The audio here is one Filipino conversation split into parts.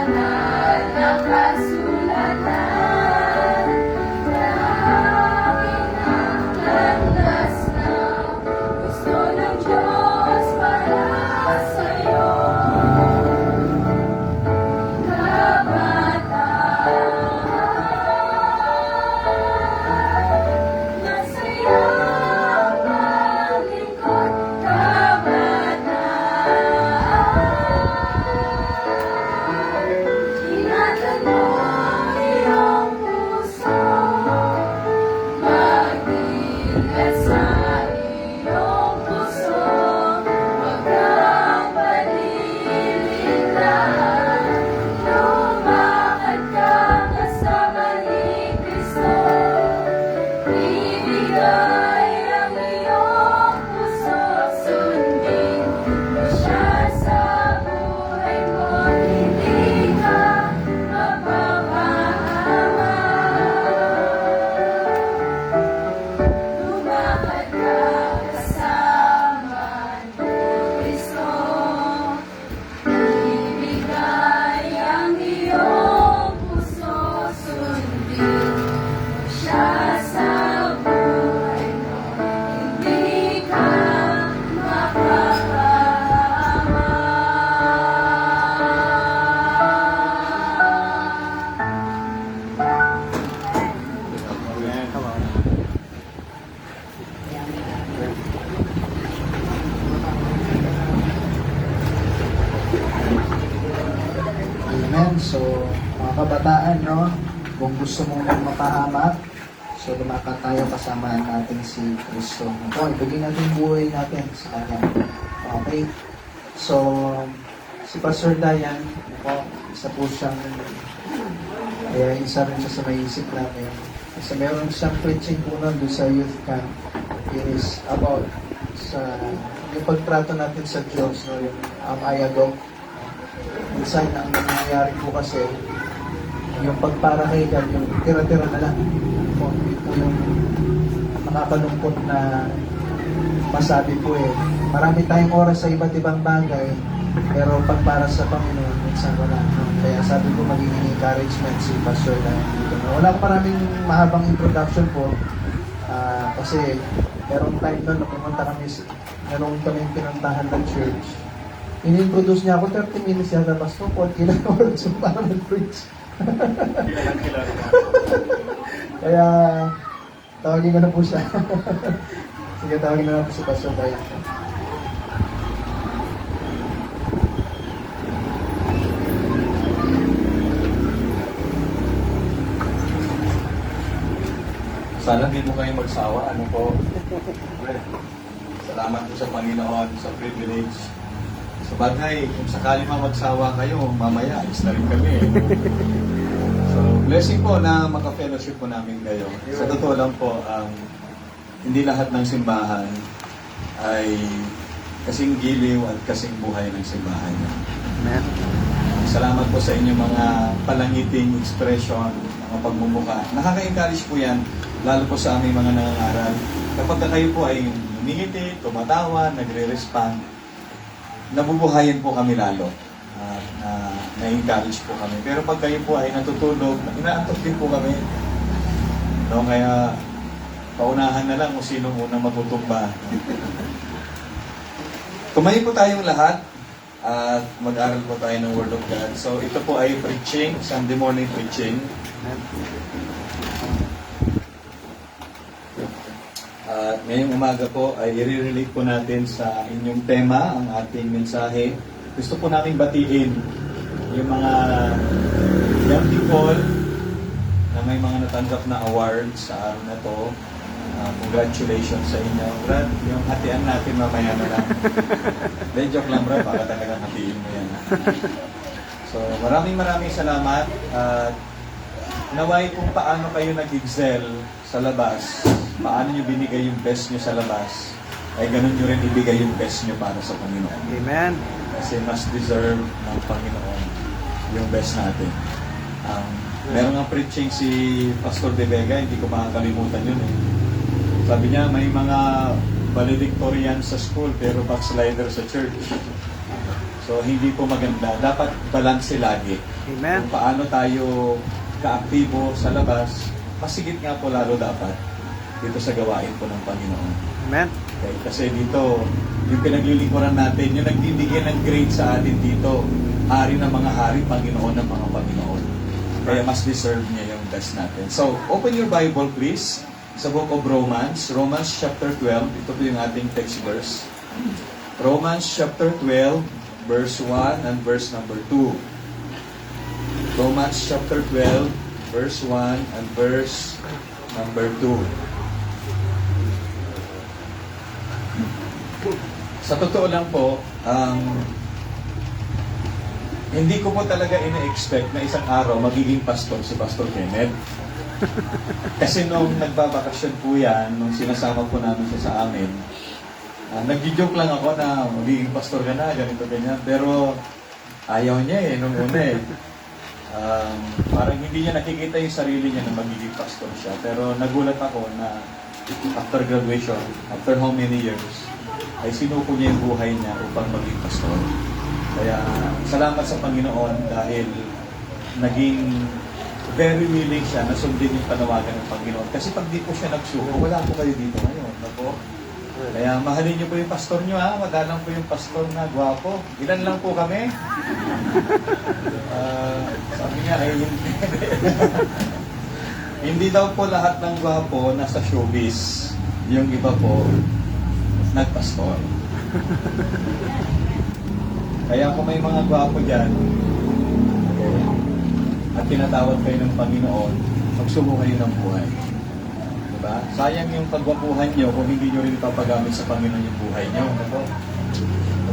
banal na kasulatan, lagi ng landas na gusto ng Diyos para sa'yo. Amen. So, mga kabataan, no? Kung gusto mong mapahamak, so lumakad tayo kasama natin si Kristo. Ako, ibigay natin yung buhay natin sa Kanya. Okay? So, si Pastor Dayan, ako, isa po siyang, kaya isa rin siya sa may isip namin. Kasi meron siyang preaching po nun doon sa youth camp. It is about sa yung pagtrato natin sa Diyos, no? Yung ayagok. Minsan, ang nangyayari po kasi, yung pagpara kay God, yung tira-tira na lang. Hindi po yung nakakalungkot na masabi po eh. Marami tayong oras sa iba't ibang bagay, pero pagpara sa Panginoon, minsan wala. No? Kaya sabi ko, magiging encouragement si Pastor na dito. Wala ko maraming mahabang introduction po, kasi merong time doon na pumunta kami, merong kaming pinuntahan ng church. In-introduce niya ako, 30 minutes yata, Pastor, 40 na oras para mag-preach. Kaya, tawagin ko na po siya. Sige, tawagin na po si Pastor Dayan. Sana hindi mo kayo magsawa. Ano po? Salamat po sa Panginoon sa privilege. Sa bagay, kung sakali magsawa kayo, mamaya, alis na rin kami. So, blessing po na maka-fellowship po namin kayo. Sa totoo lang po, hindi lahat ng simbahan ay kasing giliw at kasing buhay ng simbahan niya. Amen. Salamat po sa inyong mga palangiting expression, mga pagmumuka. Nakaka-encourage po yan, lalo po sa aming mga nangangaral. Kapag kayo po ay humingiti, tumatawa, nagre-respond, nabubuhayan po kami lalo. Na-encourage po kami. Pero pag kayo po ay natutulog, inaantok din po kami. No, kaya paunahan na lang kung sino unang matutumba. Tumayo po tayong lahat at mag-aral po tayo ng Word of God. So ito po ay preaching, Sunday morning preaching. At ngayong umaga po ay i-relate po natin sa inyong tema, ang ating mensahe. Gusto po namin batiin yung mga young people na may mga natanggap na awards sa araw na to. Congratulations sa inyo. Brad, yung hatian natin mamaya na lang. Then joke lang, Brad, baka talagang hatiin mo yan. So maraming salamat. At naway kung paano kayo nag-excel sa labas, paano nyo binigay yung best nyo sa labas, ay ganun nyo rin ibigay yung best nyo para sa Panginoon. Amen. Kasi mas deserve ng Panginoon yung best natin. Meron nga preaching si Pastor De Vega, hindi ko makakalimutan yun eh. Sabi niya, may mga valedictorian sa school pero backslider sa church. So, hindi po maganda. Dapat balanse lagi. Amen. Kung paano tayo kaaktibo sa labas, masigit nga po lalo dapat dito sa gawain po ng Panginoon. Amen. Okay? Kasi dito, yung pinaglilingkuran natin, yung nagbibigay ng grade sa atin dito, hari ng mga hari, Panginoon ng mga Panginoon. Kaya mas deserve niya yung best natin. So, open your Bible please sa book of Romans, Romans chapter 12. Ito po yung ating text verse. Romans chapter 12, verse 1 and verse number 2. Romans chapter 12, verse 1 and verse number 2. Sa totoo lang po, hindi ko po talaga ina-expect na isang araw magiging pastor si Pastor Kenneth. Kasi nung nagbabakasyon po yan, nung sinasama po namin siya sa amin, nag-joke lang ako na magiging pastor ka na, ganito, ganyan. Pero ayaw niya nung una parang hindi niya nakikita yung sarili niya na magiging pastor siya. Pero nagulat ako na after graduation, after how many years, ay sinuko niya yung buhay niya upang maging pastor. Kaya salamat sa Panginoon dahil naging very willing siya na sundin yung panawagan ng Panginoon. Kasi pag di po siya nagsuko, wala po kayo dito ngayon. Ako. Kaya mahalin niyo po yung pastor niyo ha. Madalang po yung pastor na gwapo. Ilan lang po kami? Sabi niya ay hindi. Hindi daw po lahat ng gwapo nasa showbiz. Yung iba po nagpastor. Kaya kung may mga gwapo dyan, at tinatawag kayo ng Panginoon, magsubo kayo ng buhay. Diba? Sayang yung pagwapuhan nyo kung hindi nyo rin ipapagamit sa Panginoon yung buhay nyo.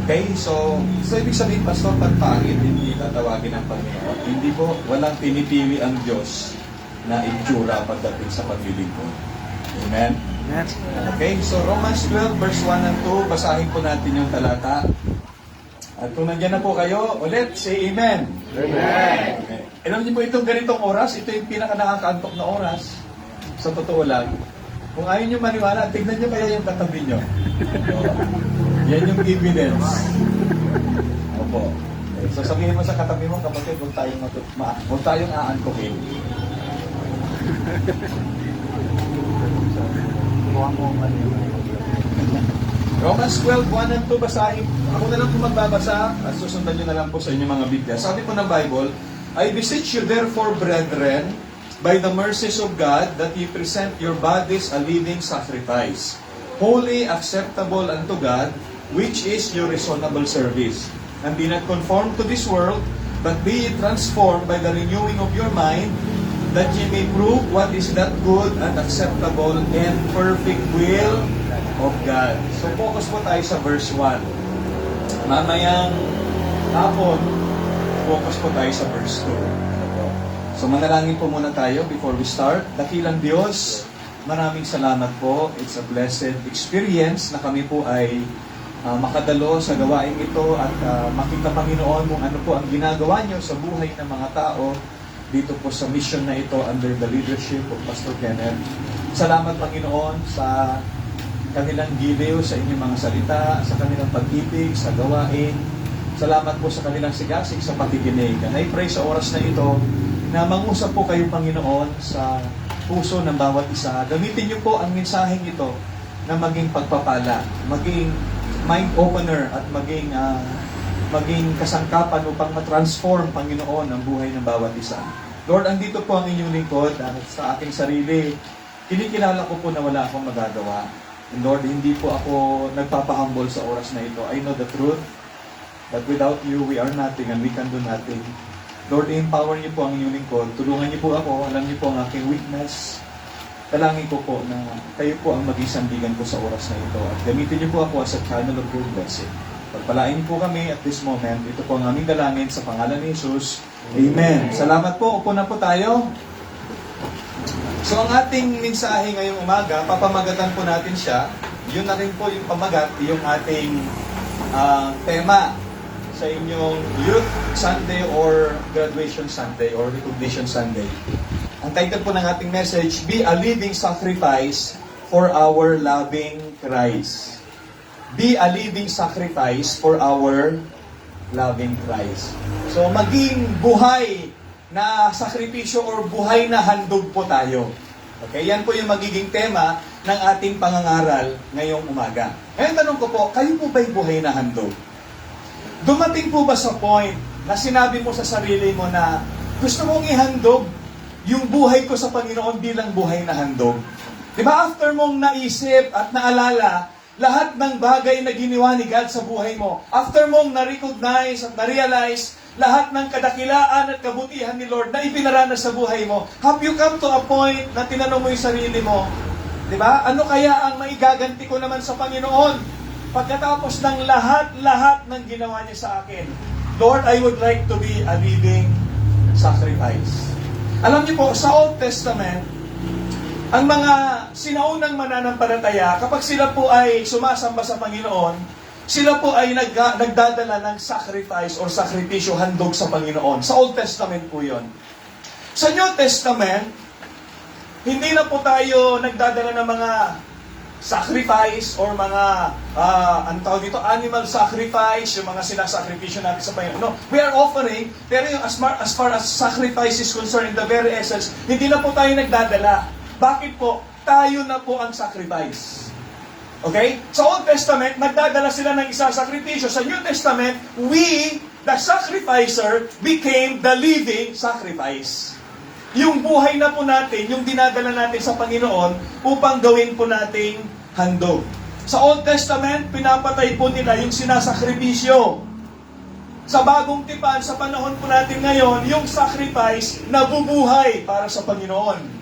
Okay? So ibig sabihin, pastor, pag pangit, hindi tatawagin ng Panginoon. Hindi po, walang pinipili ang Diyos na itsura pagdating sa paglilingkod. Amen? Amen. Okay? So Romans 12, verse 1 and 2, basahin po natin yung talata. At kung nandiyan na po kayo, ulit, say Amen. Amen. Okay. Alam niyo po itong ganitong oras, ito yung pinaka-nakakaantok na oras. Sa totoo lang. Kung ayaw niyo maniwala, tignan niyo kaya yung katabi niyo. Yan yung evidence. Opo. Okay. So sabihin mo sa katabi mo, kapatid, huwag tayong aantokin. Romans 12, 1 and 2, basahin. Ako na lang po magbabasa at susundan nyo na lang po sa inyong mga Biblia. Sabi po ng Bible, I beseech you therefore, brethren, by the mercies of God, that ye present your bodies a living sacrifice, holy, acceptable unto God, which is your reasonable service. And be not conformed to this world, but be ye transformed by the renewing of your mind, that ye may prove what is that good and acceptable and perfect will of God. So focus po tayo sa verse 1. Mamayang hapon, focus po tayo sa verse 2. So manalangin po muna tayo before we start. Dakilang Diyos, maraming salamat po. It's a blessed experience na kami po ay makadalo sa gawain ito at makita, Panginoon, kung ano po ang ginagawa niyo sa buhay ng mga tao dito po sa mission na ito under the leadership of Pastor Kenneth. Salamat, Panginoon, sa kanilang giliw sa inyong mga salita, sa kanilang pag-ibig, sa gawain. Salamat po sa kanilang sigasig sa pakikinig. And I pray sa oras na ito na mangusap po kayo, Panginoon, sa puso ng bawat isa. Gamitin niyo po ang mensaheng ito na maging pagpapala, maging mind opener at maging kasangkapan upang matransform, Panginoon, ang buhay ng bawat isa. Lord, andito po ang inyong lingkod at sa aking sarili, kinikilala ko po na wala akong magagawa. And Lord, hindi po ako nagpapahumble sa oras na ito. I know the truth that without you, we are nothing and we can do nothing. Lord, empower niyo po ang inyong lingkod. Tulungan niyo po ako. Alam niyo po ang aking weakness. Talangin ko po na kayo po ang maging sandigan ko sa oras na ito. At gamitin niyo po ako as a channel of your blessing. Pagpalain niyo po kami at this moment. Ito po ang aming dalangin sa pangalan ni Jesus. Amen. Salamat po. Upo na po tayo. So ang ating mensahe ngayong umaga, papamagatan po natin siya. Yun na rin po yung pamagat, yung ating tema sa inyong Youth Sunday or Graduation Sunday or Recognition Sunday. Ang title po ng ating message, Be a Living Sacrifice for Our Loving Christ. Be a living sacrifice for our loving Christ. So maging buhay na sakripisyo or buhay na handog po tayo. Okay, yan po yung magiging tema ng ating pangangaral ngayong umaga. Ngayon tanong ko po, kayo po ba'y buhay na handog? Dumating po ba sa point na sinabi mo sa sarili mo na gusto mong ihandog yung buhay ko sa Panginoon bilang buhay na handog? Diba after mong naisip at naalala lahat ng bagay na ginawa ni God sa buhay mo, after mong na-recognize at na-realize lahat ng kadakilaan at kabutihan ni Lord na ipinaranas sa buhay mo, have you come to a point na tinanong mo yung sarili mo, di ba? Ano kaya ang maigaganti ko naman sa Panginoon pagkatapos ng lahat ng ginawa niya sa akin? Lord, I would like to be a living sacrifice. Alam niyo po, sa Old Testament, ang mga sinaunang mananampalataya, kapag sila po ay sumasamba sa Panginoon, sila po ay nagdadala ng sacrifice or sakripisyo, handog sa Panginoon. Sa Old Testament po yon. Sa New Testament, hindi na po tayo nagdadala ng mga sacrifice or mga, animal sacrifice, yung mga sinasakripisyo natin sa Panginoon. No, we are offering, pero yung as far as sacrifice is concerned, in the very essence, hindi na po tayo nagdadala. Bakit po? Tayo na po ang sacrifice. Okay? Sa Old Testament, nagdadala sila ng isang sakripisyo. Sa New Testament, we, the sacrificer, became the living sacrifice. Yung buhay na po natin, yung dinadala natin sa Panginoon upang gawin po nating handog. Sa Old Testament, pinapatay po nila yung sinasakripisyo. Sa bagong tipan, sa panahon po natin ngayon, yung sacrifice na bubuhay para sa Panginoon.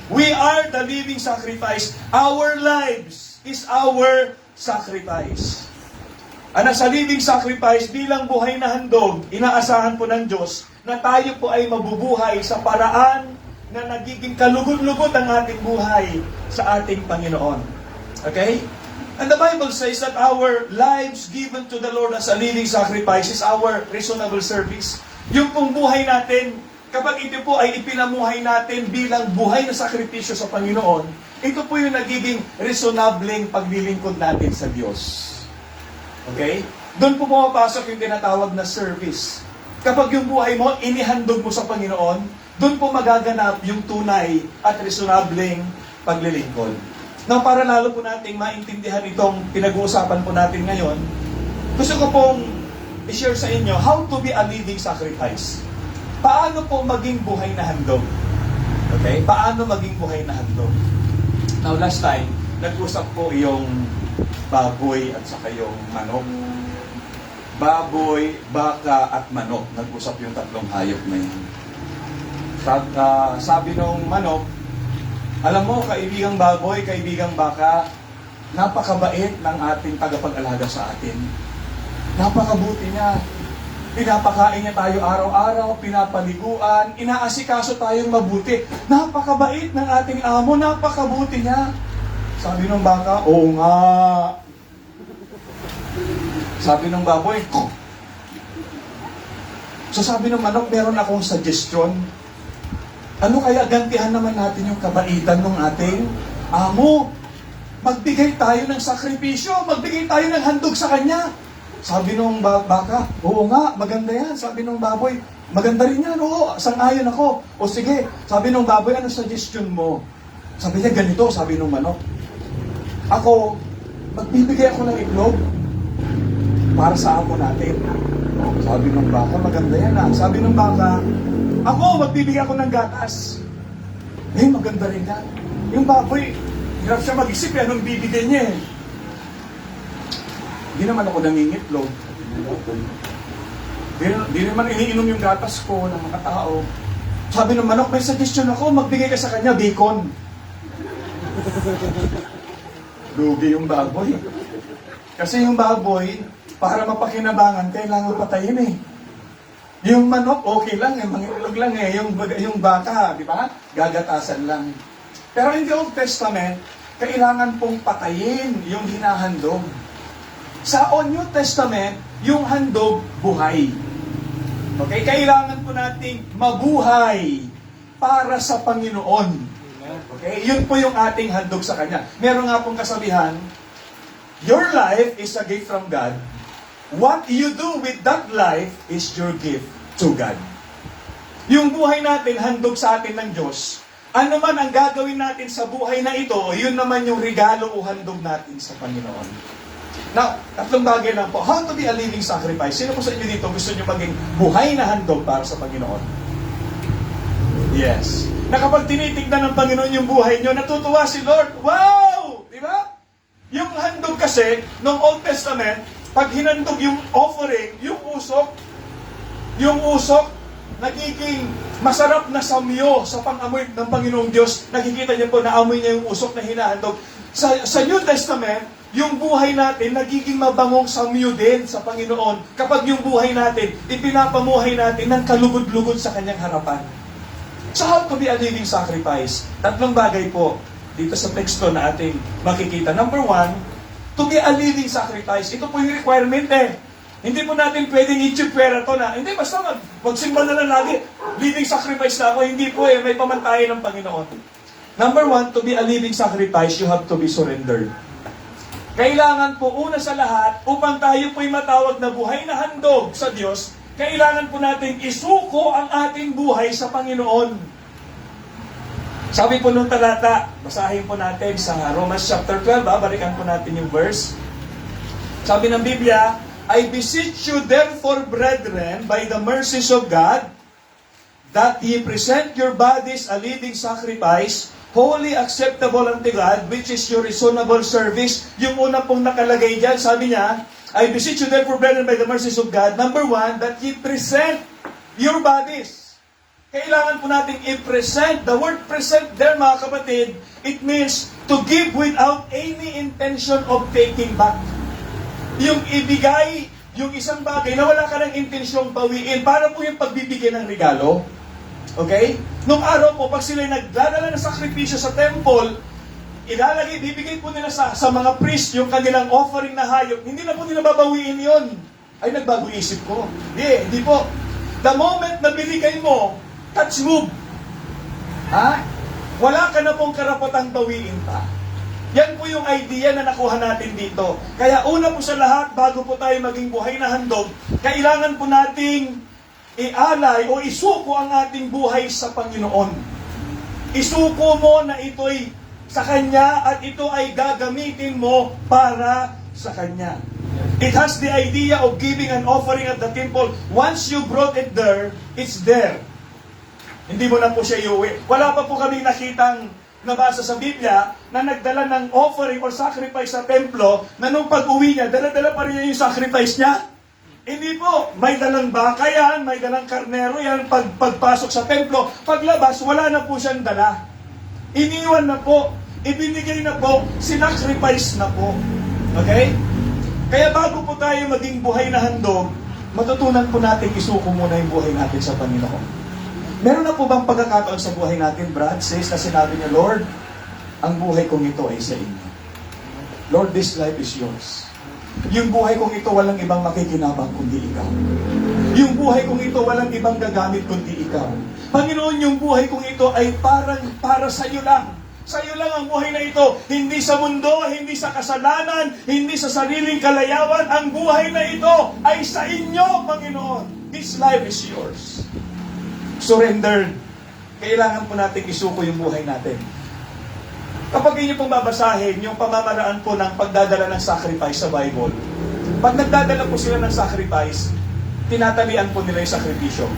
We are the living sacrifice. Our lives is our sacrifice. Ano sa living sacrifice bilang buhay na handog, inaasahan po ng Diyos na tayo po ay mabubuhay sa paraan na nagiging kalugod-lugod ang ating buhay sa ating Panginoon. Okay? And the Bible says that our lives given to the Lord as a living sacrifice is our reasonable service. Yung pong buhay natin, kapag ito po ay ipinamuhay natin bilang buhay na sakripisyo sa Panginoon, ito po yung nagiging reasonableng paglilingkod natin sa Diyos. Okay? Doon po pumapasok yung tinatawag na service. Kapag yung buhay mo, inihandog mo sa Panginoon, doon po magaganap yung tunay at reasonableng paglilingkod. Now, para lalo po nating maintindihan itong pinag-uusapan po natin ngayon, gusto ko pong i-share sa inyo how to be a living sacrifice. Paano po maging buhay na handog? Okay? Paano maging buhay na handog? Now, last time, nag-usap po yung baboy at saka yung manok. Baboy, baka at manok. Nag-usap yung tatlong hayop na yun. Sabi nung manok, alam mo, kaibigang baboy, kaibigang baka, napakabait ng ating tagapag-alaga sa atin. Napakabuti niya. Pinapakain niya tayo araw-araw, pinapaliguan, inaasikaso tayong mabuti. Napakabait ng ating amo, napakabuti niya. Sabi ng baka, oo nga. Sabi ng baboy, oh. So sabi ng manok, meron akong suggestion. Ano kaya gantihan naman natin yung kabaitan ng ating amo? Magbigay tayo ng sakripisyo, magbigay tayo ng handog sa kanya. Sabi nung baka, oo nga, maganda yan. Sabi nung baboy, maganda rin yan, oo, sang-ayon ako. O sige, sabi nung baboy, ano suggestion mo? Sabi niya, ganito, sabi nung manok. Ako, magbibigay ako ng itlog para sa amo natin. Sabi nung baka, maganda yan ah. Sabi nung baka, ako, magbibigay ako ng gatas. Eh, maganda rin yan. Yung baboy, hirap siya mag-isip, anong bibigay niya eh. Hindi naman ako nangingitlog. Di naman iniinom yung gatas ko ng mga tao. Sabi ng manok, may suggestion ako, magbigay ka sa kanya, bacon. Lugi yung baboy. Kasi yung baboy, para mapakinabangan, kailangan patayin eh. Yung manok, okay lang eh, mangitlog lang eh. Yung baka, di ba? Gagatasan lang. Pero in the Old Testament, kailangan pong patayin yung hinahandog. Sa New Testament, yung handog, buhay. Okay? Kailangan po nating mabuhay para sa Panginoon. Okay? Yun po yung ating handog sa Kanya. Meron nga pong kasabihan, your life is a gift from God, what you do with that life is your gift to God. Yung buhay natin, handog sa atin ng Diyos. Ano man ang gagawin natin sa buhay na ito, yun naman yung regalo o handog natin sa Panginoon. Now, tatlong bagay lang po. How to be a living sacrifice? Sino po sa inyo dito gusto nyo maging buhay na handog para sa Panginoon? Yes. Na kapag tinitignan ng Panginoon yung buhay nyo, natutuwa si Lord. Wow! Di ba? Yung handog kasi, noong Old Testament, pag hinandog yung offering, yung usok, nagiging masarap na samyo sa pang-amoy ng Panginoong Diyos. Nakikita niyo po, naamoy niya yung usok na hinahandog. Sa New Testament, yung buhay natin, nagiging mabangong samyo din sa Panginoon kapag yung buhay natin, ipinapamuhay natin ng kalugod-lugod sa Kanyang harapan. So how to be a living sacrifice? Tatlong bagay po dito sa teksto na ating makikita. Number one, to be a living sacrifice. Ito po yung requirement eh. Hindi po natin pwedeng i-chupera to na, hindi, basta magsimba na lang lagi. Living sacrifice na ako. Hindi po eh, may pamantayan ng Panginoon. Number one, to be a living sacrifice, you have to be surrendered. Kailangan po una sa lahat, upang tayo po'y matawag na buhay na handog sa Diyos, kailangan po natin isuko ang ating buhay sa Panginoon. Sabi po nung talata, basahin po natin sa Romans chapter 12, balikan po natin yung verse. Sabi ng Biblia, I beseech you therefore, brethren, by the mercies of God, that ye present your bodies a living sacrifice, holy, acceptable unto God, which is your reasonable service. Yung una pong nakalagay dyan, sabi niya, I beseech you therefore, brethren, by the mercies of God, number one, that ye present your bodies. Kailangan po natin i-present. The word present there, mga kapatid, it means to give without any intention of taking back. Yung ibigay, yung isang bagay na wala ka ng intensyong bawiin, para po yung pagbibigay ng regalo. Okay? Nung araw po, pag sila nagdadala ng sakripisyo sa temple, ilalagay, bibigay po nila sa mga priest yung kanilang offering na hayop. Hindi na po nila babawiin yon. Ay, nagbago isip ko. Hindi po. The moment na binigay mo, touch move. Ha? Wala ka na pong karapatang bawiin pa. Yan po yung idea na nakuha natin dito. Kaya una po sa lahat, bago po tayo maging buhay na handog, kailangan po nating ialay o isuko ang ating buhay sa Panginoon. Isuko mo na ito'y sa Kanya at ito ay gagamitin mo para sa Kanya. It has the idea of giving an offering at the temple. Once you brought it there, it's there. Hindi mo na po siya iuwi. Wala pa po kami nakitang nabasa sa Biblia na nagdala ng offering or sacrifice sa templo na nung pag-uwi niya, dala-dala pa rin niya yung sacrifice niya. Hindi po. May dalang baka yan, may dalang karnero yan, pagpasok sa templo. Paglabas, wala na po siyang dala. Iniwan na po. Ibinigay na po. Sinacrifice na po. Okay? Kaya bago po tayo maging buhay na handog, matutunan po natin isuko muna yung buhay natin sa Panginoon. Meron na po bang pagkakataon sa buhay natin, Brad, says na sinabi niya, Lord, ang buhay kong ito ay sa inyo. Lord, this life is yours. Yung buhay kong ito, walang ibang makikinabang kundi ikaw. Yung buhay kong ito, walang ibang gagamit kundi ikaw. Panginoon, yung buhay kong ito ay para sa iyo lang. Sa iyo lang ang buhay na ito. Hindi sa mundo, hindi sa kasalanan, hindi sa sariling kalayawan. Ang buhay na ito ay sa inyo, Panginoon. This life is yours. Surrendered. Kailangan po natin isuko yung buhay natin. Kapag inyo pong babasahin yung pamamaraan po ng pagdadala ng sacrifice sa Bible, pag nagdadala po sila ng sacrifice, tinatalian po nila yung sakripisyo.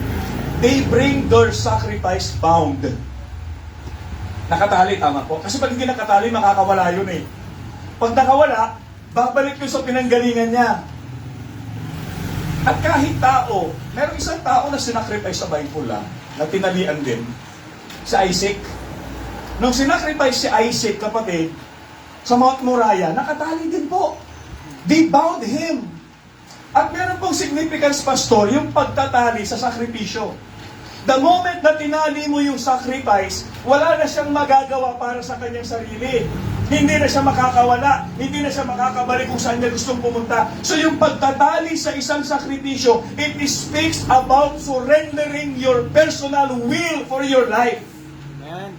They bring their sacrifice bound. Nakatali, tama po. Kasi pag hindi nakatali, makakawala yun eh. Pag nakawala, babalik yun sa pinanggalingan niya. At kahit tao, meron isang tao na sinacrifice sa Bible na tinalian din, si Isaac. Nung sinacrifice si Isaac, kapatid, sa Mount Moriah, nakatali din po. They bound him. At meron pong significance, pastor, yung pagtatali sa sakripisyo. The moment na tinali mo yung sacrifice, wala na siyang magagawa para sa kanyang sarili. Hindi na siya makakawala, hindi na siya makakabalik kung saan niya gustong pumunta. So yung pagtatali sa isang sakripisyo, it speaks about surrendering your personal will for your life. Amen.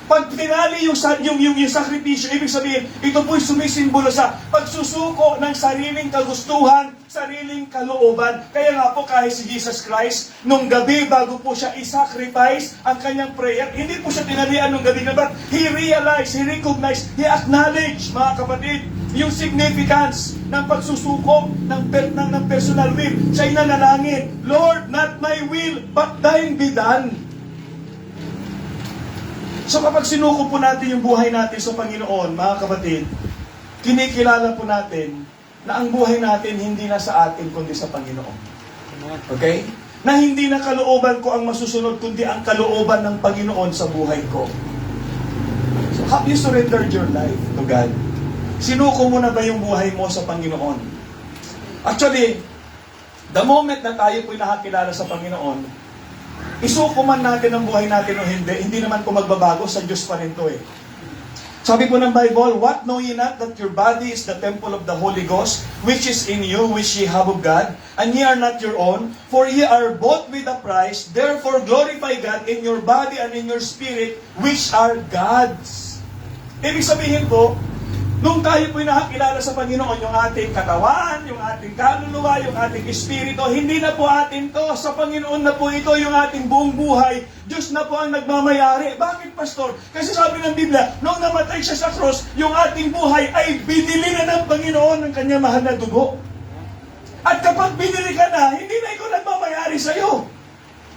Pag tinali yung sakripisyo, ibig sabihin, ito po'y sumisimbolo sa pagsusuko ng sariling kagustuhan, sariling kalooban. Kaya nga po kahit si Jesus Christ, nung gabi bago po siya isacrifice ang kanyang prayer, hindi po siya tinalian nung gabi na ba? He realized, he recognized, he acknowledged, mga kapatid, yung significance ng pagsusuko ng personal will. Siya'y nanalangin, Lord, not my will, but thine be done. So kapag sinuko po natin yung buhay natin sa Panginoon, mga kapatid, kinikilala po natin na ang buhay natin hindi na sa atin kundi sa Panginoon. Okay? Na hindi na kalooban ko ang masusunod kundi ang kalooban ng Panginoon sa buhay ko. So have you surrendered your life to God? Sinuko mo na ba yung buhay mo sa Panginoon? Actually, the moment na tayo po'y nakakilala sa Panginoon, isuko man natin ang buhay natin o hindi naman po magbabago, sa Diyos pa rin to eh. Sabi po ng Bible, what know ye not that your body is the temple of the Holy Ghost, which is in you, which ye have of God, and ye are not your own, for ye are bought with a price, therefore glorify God in your body and in your spirit, which are God's. Ibig sabihin po, nung tayo po'y nakakilala sa Panginoon, yung ating katawan, yung ating kaluluwa, yung ating espiritu, hindi na po atin to. Sa Panginoon na po ito, yung ating buong buhay. Diyos na po ang nagmamayari. Bakit, Pastor? Kasi sabi ng Biblia, nung namatay siya sa cross, yung ating buhay ay binili na ng Panginoon ng kanyang mahal na dugo. At kapag binili ka na, hindi na ikaw nagmamayari sa'yo.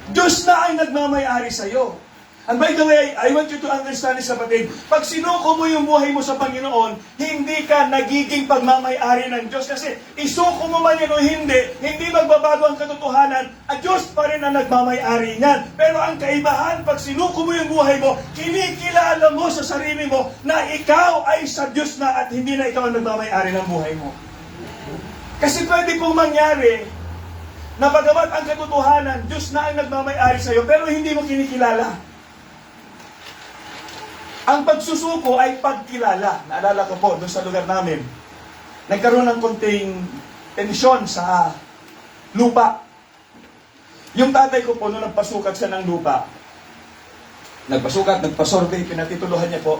Diyos na ang nagmamayari sa'yo. And by the way, I want you to understand this, kapatid. Pag sinuko mo yung buhay mo sa Panginoon, hindi ka nagiging pagmamayari ng Diyos. Kasi isuko mo man yan o hindi magbabago ang katotohanan, at Diyos pa rin ang nagmamayari niyan. Pero ang kaibahan, pag sinuko mo yung buhay mo, kinikilala mo sa sarili mo na ikaw ay sa Diyos na at hindi na ikaw ang nagmamayari ng buhay mo. Kasi pwede pong mangyari na bagamat ang katotohanan, Diyos na ang nagmamayari sa'yo, pero hindi mo kinikilala. Ang pagsusuko ay pagkilala. Naalala ko po, doon sa lugar namin, nagkaroon ng konting tensyon sa lupa. Yung tatay ko po, nung nagpasukat siya ng lupa, nagpasurvey, pinatituluhan niya po.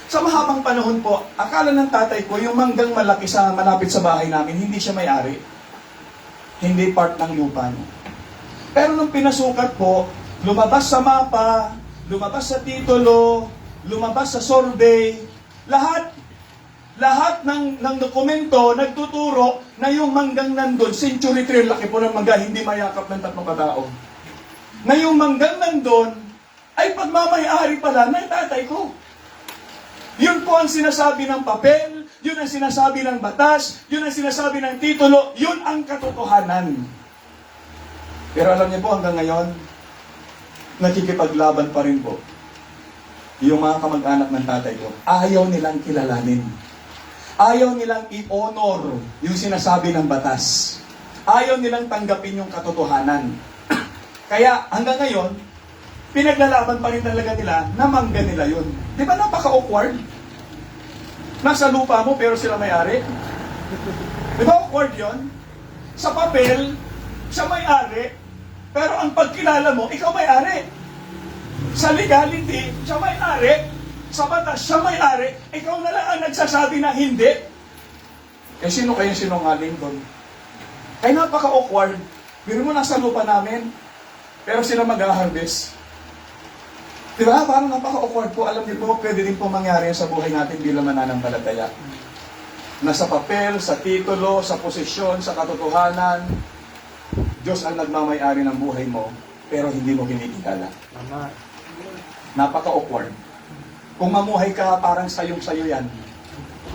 Sa mahabang panahon po, akala ng tatay ko, yung manggang malaki sa malapit sa bahay namin, hindi siya may-ari. Hindi part ng lupa niya. Pero nung pinasukat po, lumabas sa mapa, lumabas sa titulo, lumabas sa survey, lahat ng dokumento nagtuturo na yung manggang nandun, century tree, laki po ng mangga, hindi mayakap ng 3 katao. Na yung manggang nandun, ay pagmamayari pala ng tatay ko. Yun po ang sinasabi ng papel, yun ang sinasabi ng batas, yun ang sinasabi ng titulo, yun ang katotohanan. Pero alam niyo po, hanggang ngayon, nakikipaglaban pa rin po yung mga kamag-anak ng tatay ko. Ayaw nilang kilalanin. Ayaw nilang i-honor yung sinasabi ng batas. Ayaw nilang tanggapin yung katotohanan. Kaya hanggang ngayon, pinaglalaban pa rin talaga nila na mangga nila yun. Di ba napaka-awkward? Nasa lupa mo pero sila may-ari. Di ba awkward yun? Sa papel, siya may-ari, pero ang pagkilala mo, ikaw may-ari. Sa legality, siya may-ari. Sa batas, siya may-ari. Ikaw na lang ang nagsasabi na hindi. Eh, sino kayong sinungaling doon? Kaya napaka-awkward. Biro mo nasa lupa namin, pero sila mag-harvest. Diba? Parang napaka-awkward po. Alam niyo po, pwede din po mangyari sa buhay natin bilang mananampalataya. Nasa papel, sa titulo, sa posisyon, sa katotohanan, Diyos ang nagmamayari ng buhay mo, pero hindi mo kinikilala. Napaka-awkward. Kung mamuhay ka, parang sayong-sayo yan.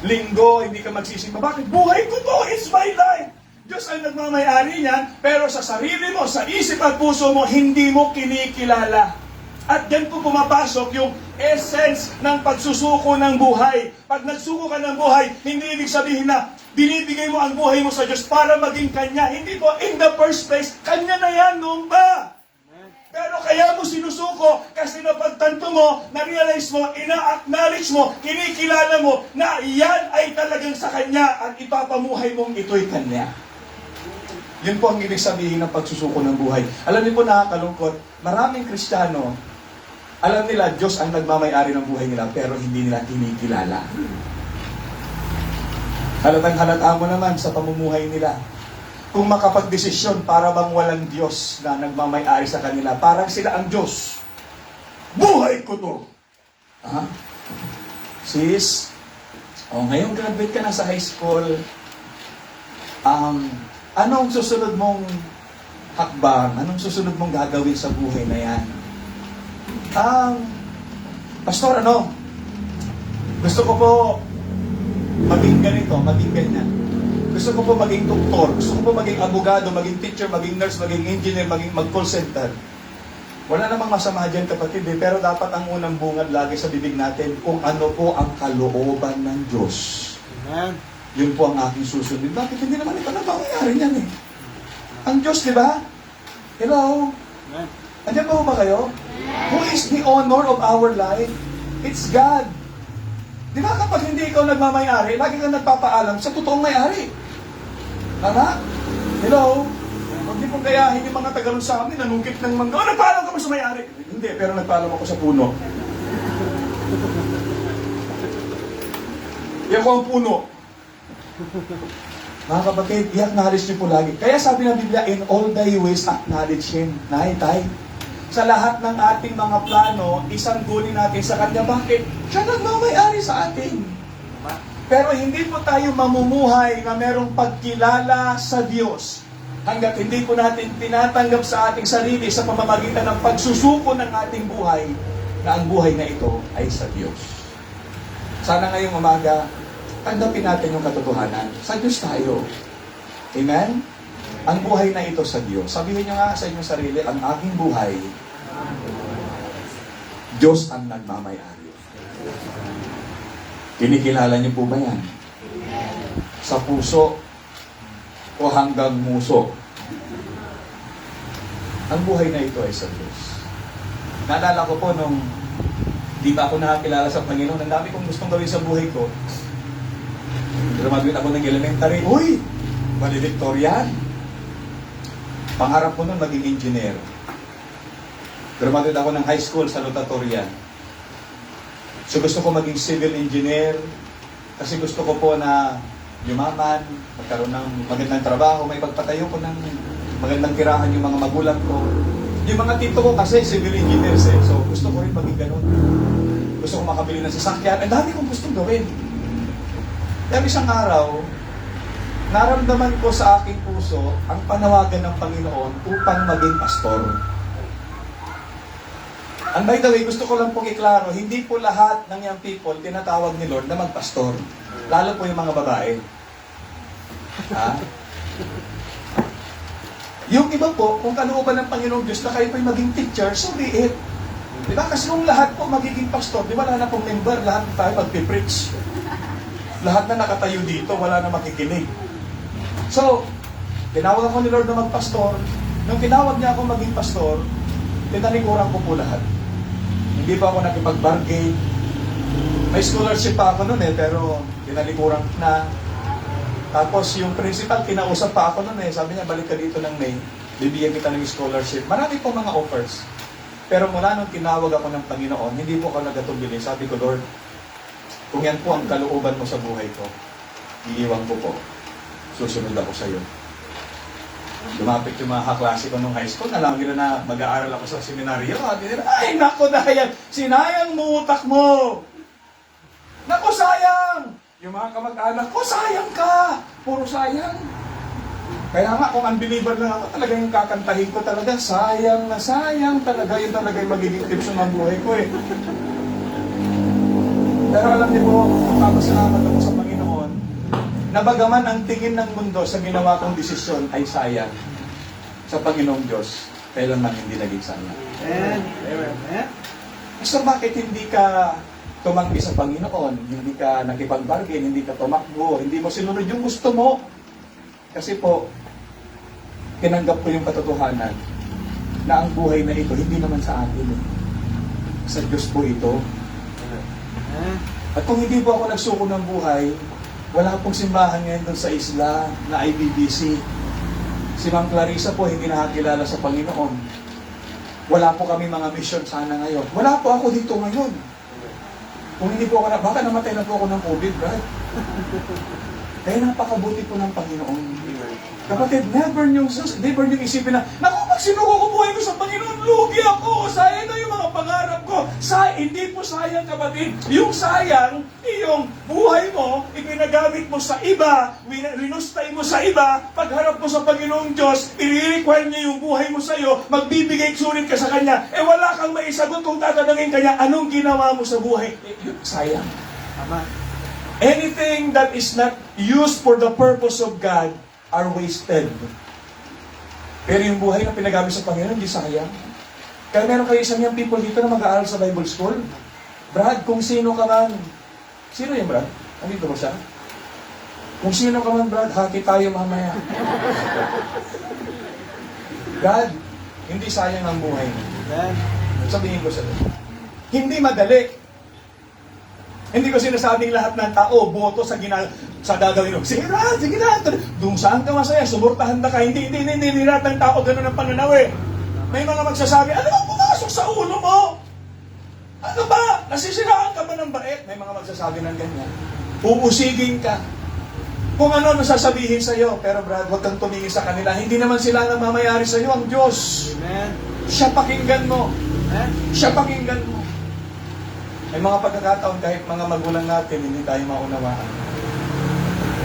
Linggo, hindi ka magsisimba. Bakit? Buhay ko to! It's my life! Diyos ang nagmamayari niyan, pero sa sarili mo, sa isip at puso mo, hindi mo kinikilala. At yan po pumapasok yung essence ng pagsusuko ng buhay. Pag nagsuko ka ng buhay, hindi ibig sabihin na binibigay mo ang buhay mo sa Diyos para maging Kanya. Hindi po, in the first place, Kanya na yan noon pa. Pero kaya mo sinusuko kasi napagtanto mo, na-realize mo, ina-acknowledge mo, kinikilala mo na yan ay talagang sa Kanya at ipapamuhay mong ito'y Kanya. Yun po ang ibig sabihin ng pagsusuko ng buhay. Alam niyo po, nakakalungkot, maraming Kristiyano Alam nila, Diyos ang nagmamayari ng buhay nila, pero hindi nila kinikilala. Halatang halata mo naman sa pamumuhay nila. Kung makapagdesisyon para bang walang Diyos na nagmamayari sa kanila, parang sila ang Diyos. Buhay ko to! Ha? Sis, ngayon graduate ka na sa high school, anong susunod mong hakbang? Anong susunod mong gagawin sa buhay na yan? Pastor, gusto ko po maging ganito, maging ganyan. Gusto ko po maging doktor, gusto ko po maging abogado, maging teacher, maging nurse, maging engineer, maging mag-call center. Wala namang masama dyan, kapatid, pero dapat ang unang bungad lagi sa bibig natin kung ano po ang kalooban ng Diyos. Amen. Yun po ang aking susunod. Bakit hindi naman ito na pangyayari niyan eh? Ang Diyos, di ba? Hello? Amen. Andiyan ba kayo? Who is the honor of our life? It's God. Di ba kapag hindi ikaw nagmamayari, lagi kang nagpapaalam sa totoong may-ari? Tama? Hello? Huwag niyo pong gayahin yung mga tagalong sa amin, nanungkit ng mangga. Nagpaalam ka ba sa may-ari? Hindi, pero nagpaalam ako sa puno. Yan ko ang puno. Mga kapatid, i-acknowledge niyo po lagi. Kaya sabi ng Biblia, in all thy ways acknowledge Him. Tay. Sa lahat ng ating mga plano, isang guni natin sa Kanya. Bakit? Siya nagmamayari sa atin. Pero hindi po tayo mamumuhay na merong pagkilala sa Diyos hanggat hindi po natin tinatanggap sa ating sarili sa pamamagitan ng pagsusuko ng ating buhay na ang buhay na ito ay sa Diyos. Sana ngayong umaga, tanggapin natin yung katotohanan. Sa Diyos tayo. Amen? Ang buhay na ito sa Diyos. Sabihin niyo nga sa inyong sarili, ang aking buhay, Diyos ang nagmamayari. Kinikilala niyo po ba yan? Sa puso o hanggang muso? Ang buhay na ito ay sa Diyos. Naalala ko po nung di pa ako nakakilala sa Panginoon, ang dami kong gustong gawin sa buhay ko. Graduate ako ng elementary. Uy! Valedictorian. Pangarap ko nun maging engineer. Graduate ako ng high school sa Salutatorian. So gusto ko maging civil engineer kasi gusto ko po na yumaman, magkaroon ng magandang trabaho, may pagpatayo ko ng magandang tirahan yung mga magulang ko. Yung mga tito ko kasi civil engineers eh. So gusto ko rin maging ganun. Gusto ko makabili ng sasakyan. Ang dami kong gustong gawin. Kaya isang araw, naramdaman ko sa aking puso ang panawagan ng Panginoon upang maging pastor. And by the way, gusto ko lang pong iklaro, hindi po lahat ng young people tinatawag ni Lord na magpastor. Lalo po yung mga babae. Ha? Yung iba po, kung kalooban ng Panginoong Diyos na kayo po'y maging teacher, so be it. Di ba? Kasi kung lahat po magiging pastor, di ba wala na pong member, lahat tayo magpipreach. Lahat na nakatayo dito, wala na makikinig. So, tinawag ako ni Lord na magpastor. Nung tinawag niya ako maging pastor, tinalikuran ko po lahat. Hindi pa ako nakipag-bargain. May scholarship pa ako noon pero tinalikuran na. Tapos yung principal, kinausap pa ako noon sabi niya, balik ka dito ng May, bibigyan kita ng scholarship. Marami po mga offers. Pero mula nung tinawag ako ng Panginoon, hindi po ako nagatumbili. Sabi ko, Lord, kung yan po ang kalooban mo sa buhay ko, iiwan ko po. Susunod ako sa iyo. Lumapit yung mga kaklase ko nung high school, nalaman nila na mag-aaral ako sa seminaryo. Sabi nila, ay nako dahil, sinayang mo utak mo. Nako sayang! Yung mga kamag-anak ko, sayang ka! Puro sayang. Kaya nga, kung unbeliever na ako, talaga yung kakantahin ko talaga, sayang na sayang talaga. Yun talaga yung magiging tips ng buhay ko eh. Pero alam niyo po, papasalamat ako sa Panginoon, na bagaman ang tingin ng mundo sa ginawa kong desisyon ay sayang, sa Panginoong Diyos, kailanman hindi naging sayang. Amen. So bakit hindi ka tumanggi sa Panginoon? Hindi ka nakipag-bargain, hindi ka tumakbo, hindi mo sinunod yung gusto mo? Kasi po, tinanggap ko yung katotohanan na ang buhay na ito, hindi naman sa atin. Sa Diyos po ito. At kung hindi po ako nagsuko ng buhay, wala pong simbahan ngayon doon sa isla na IBBC. Si Ma'am Clarissa po hindi nakakilala sa Panginoon. Wala po kami mga mission sana ngayon. Wala po ako dito ngayon. Kung hindi po ako baka namatay na po ako ng COVID, right? Kaya napakabuti po ng Panginoon. Kapatid, never niyong isipin na, naku, pag sinuko ko buhay ko sa Panginoon, lugi ako, sayang na yung mga pangarap ko. Hindi po sayang, kapatid. Yung sayang, yung buhay mo, ipinagamit mo sa iba, rinustay mo sa iba, pagharap mo sa Panginoong Diyos, i-require niya yung buhay mo sa iyo, magbibigay sulit ka sa Kanya, wala kang maisagot kung tatanungin Kanya, anong ginawa mo sa buhay? Sayang. Tama. Anything that is not used for the purpose of God are wasted. Pero yung buhay na pinagamit sa Panginoon, hindi sayang. Kaya meron kayo isang young people dito na mag-aaral sa Bible School. Brad, kung sino ka man. Sino yung Brad? Andito ba siya? Kung sino ka man, Brad, hati tayo mamaya. God, hindi sayang ang buhay mo. Sabihin ko sa iyo. Hindi madali. Hindi ko sinasabing lahat ng tao boto sa gagawin mo. Sige na, sige na. Doon saan ka masaya, suportahan na ka. Hindi lahat ng tao ganun ang pananaw eh. May mga magsasabi, ano bang pumasok sa ulo mo? Ano ba? Nasisiraan ka ba ng bait? May mga magsasabi ng ganyan. Uusigin ka. Kung ano sasabihin sa'yo. Pero Brad, huwag kang tumingin sa kanila. Hindi naman sila ang mamayari sa'yo, ang Diyos. Amen. Siya pakinggan mo. Amen. Siya pakinggan mo. May mga pagkakataon kahit mga magulang natin, hindi tayo maunawaan.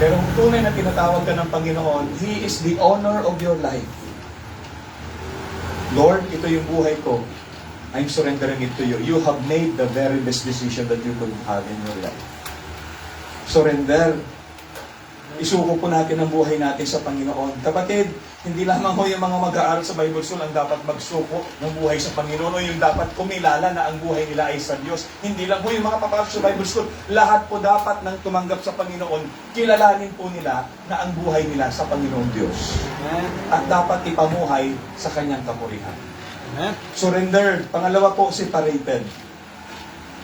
Pero kung tunay na tinatawag ka ng Panginoon, He is the owner of your life. Lord, ito yung buhay ko. I'm surrendering it to you. You have made the very best decision that you could have in your life. Surrender. Isuko po natin ang buhay natin sa Panginoon. Kapatid, hindi lamang ho yung mga mag-aaral sa Bible School ang dapat magsuko ng buhay sa Panginoon o yung dapat kumilala na ang buhay nila ay sa Diyos. Hindi lang ho yung mga papasok sa Bible School. Lahat po dapat nang tumanggap sa Panginoon, kilalanin po nila na ang buhay nila sa Panginoon Diyos. Amen. At dapat ipamuhay sa Kanyang kapurihan. Amen. Surrender. Pangalawa po, separated.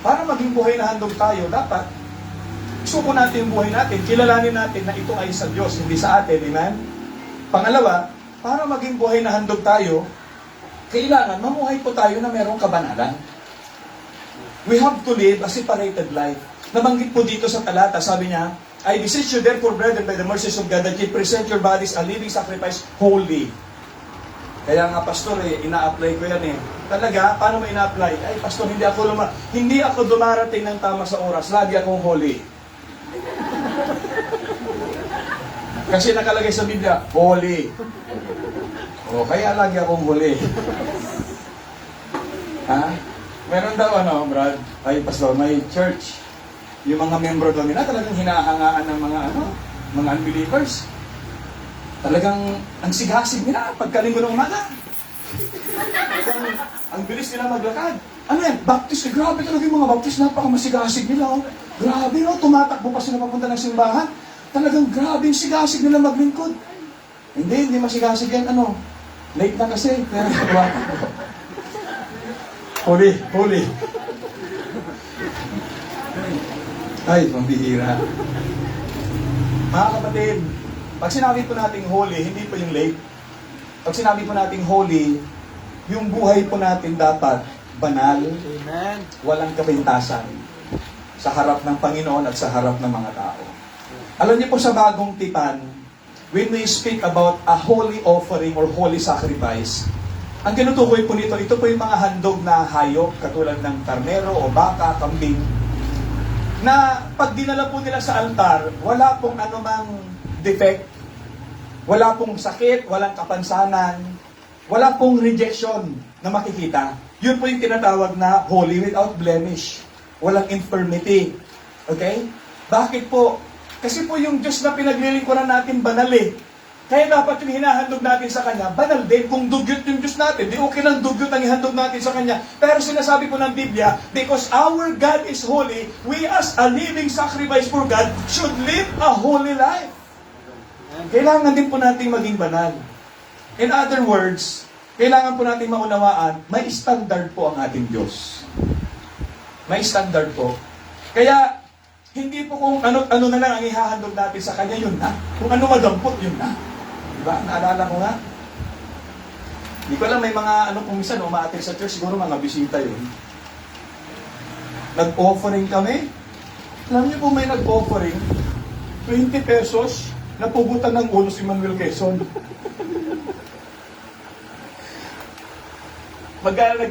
Para maging buhay na handog tayo, dapat suko natin yung buhay natin, kilalanin natin na ito ay sa Diyos, hindi sa atin, amen? Pangalawa, para maging buhay na handog tayo, kailangan mamuhay po tayo na merong kabanalan. We have to live a separated life. Nabanggit po dito sa talata, sabi niya, I beseech you therefore, brethren, by the mercies of God, that ye present your bodies a living sacrifice, holy. Kaya nga, pastor, ina-apply ko yan eh. Talaga, paano mo ina-apply? Ay, pastor, hindi ako dumarating ng tama sa oras, lagi akong holy. Kasi nakalagay sa Biblia, holy. O, kaya lagi akong holy. Ha? Meron daw, Brad, ay pastor, may church. Yung mga membro doon nila, talagang hinahangaan ng mga unbelievers. Talagang, ang sigasig nila, pagkalinggo ng umaga. Ang bilis nila maglakad. Ano yan? Baptist, grabe talaga yung mga Baptist, napakamasigasig nila. Oh. Grabe, no? Tumatakbo pa sila papunta ng simbahan. Talagang grabe yung sigasig nila maglingkod. Hindi masigasig yan, late na kasi. Pero Holy. Ay, pambihira. Mga kapatid, pag sinabi po nating holy, hindi po yung late. Pag sinabi po nating holy, yung buhay po natin dapat banal, Amen. walang kapintasan sa harap ng Panginoon at sa harap ng mga tao. Alam niyo po sa bagong tipan, when we speak about a holy offering or holy sacrifice, ang tinutukoy po nito, ito po yung mga handog na hayop, katulad ng karnero o baka, kambing, na pag dinala po nila sa altar, wala pong anumang defect, wala pong sakit, walang kapansanan, wala pong rejection na makikita. Yun po yung tinatawag na holy without blemish. Walang infirmity. Okay? Bakit po? Kasi po yung Diyos na pinaglilingkuran natin banal eh. Kaya dapat yung hinahandog natin sa Kanya, banal din. Kung dugyot yung Diyos natin, di okay lang dugyot ang ihandog natin sa Kanya. Pero sinasabi po ng Biblia, because our God is holy, we as a living sacrifice for God should live a holy life. Kailangan din po natin maging banal. In other words, kailangan po natin maunawaan, may standard po ang ating Diyos. May standard po. Kaya, hindi po kung ano na lang ang ihahandog natin sa Kanya, yun na. Kung ano madampot, yun na. Diba? Naalala ko nga. Hindi ko alam, may mga ano kung minsan umaattend sa church, siguro mga bisita yun. Nag-offering kami. Alam niyo po may nag-offering, 20 pesos, napugutan ng ulo si Manuel Quezon.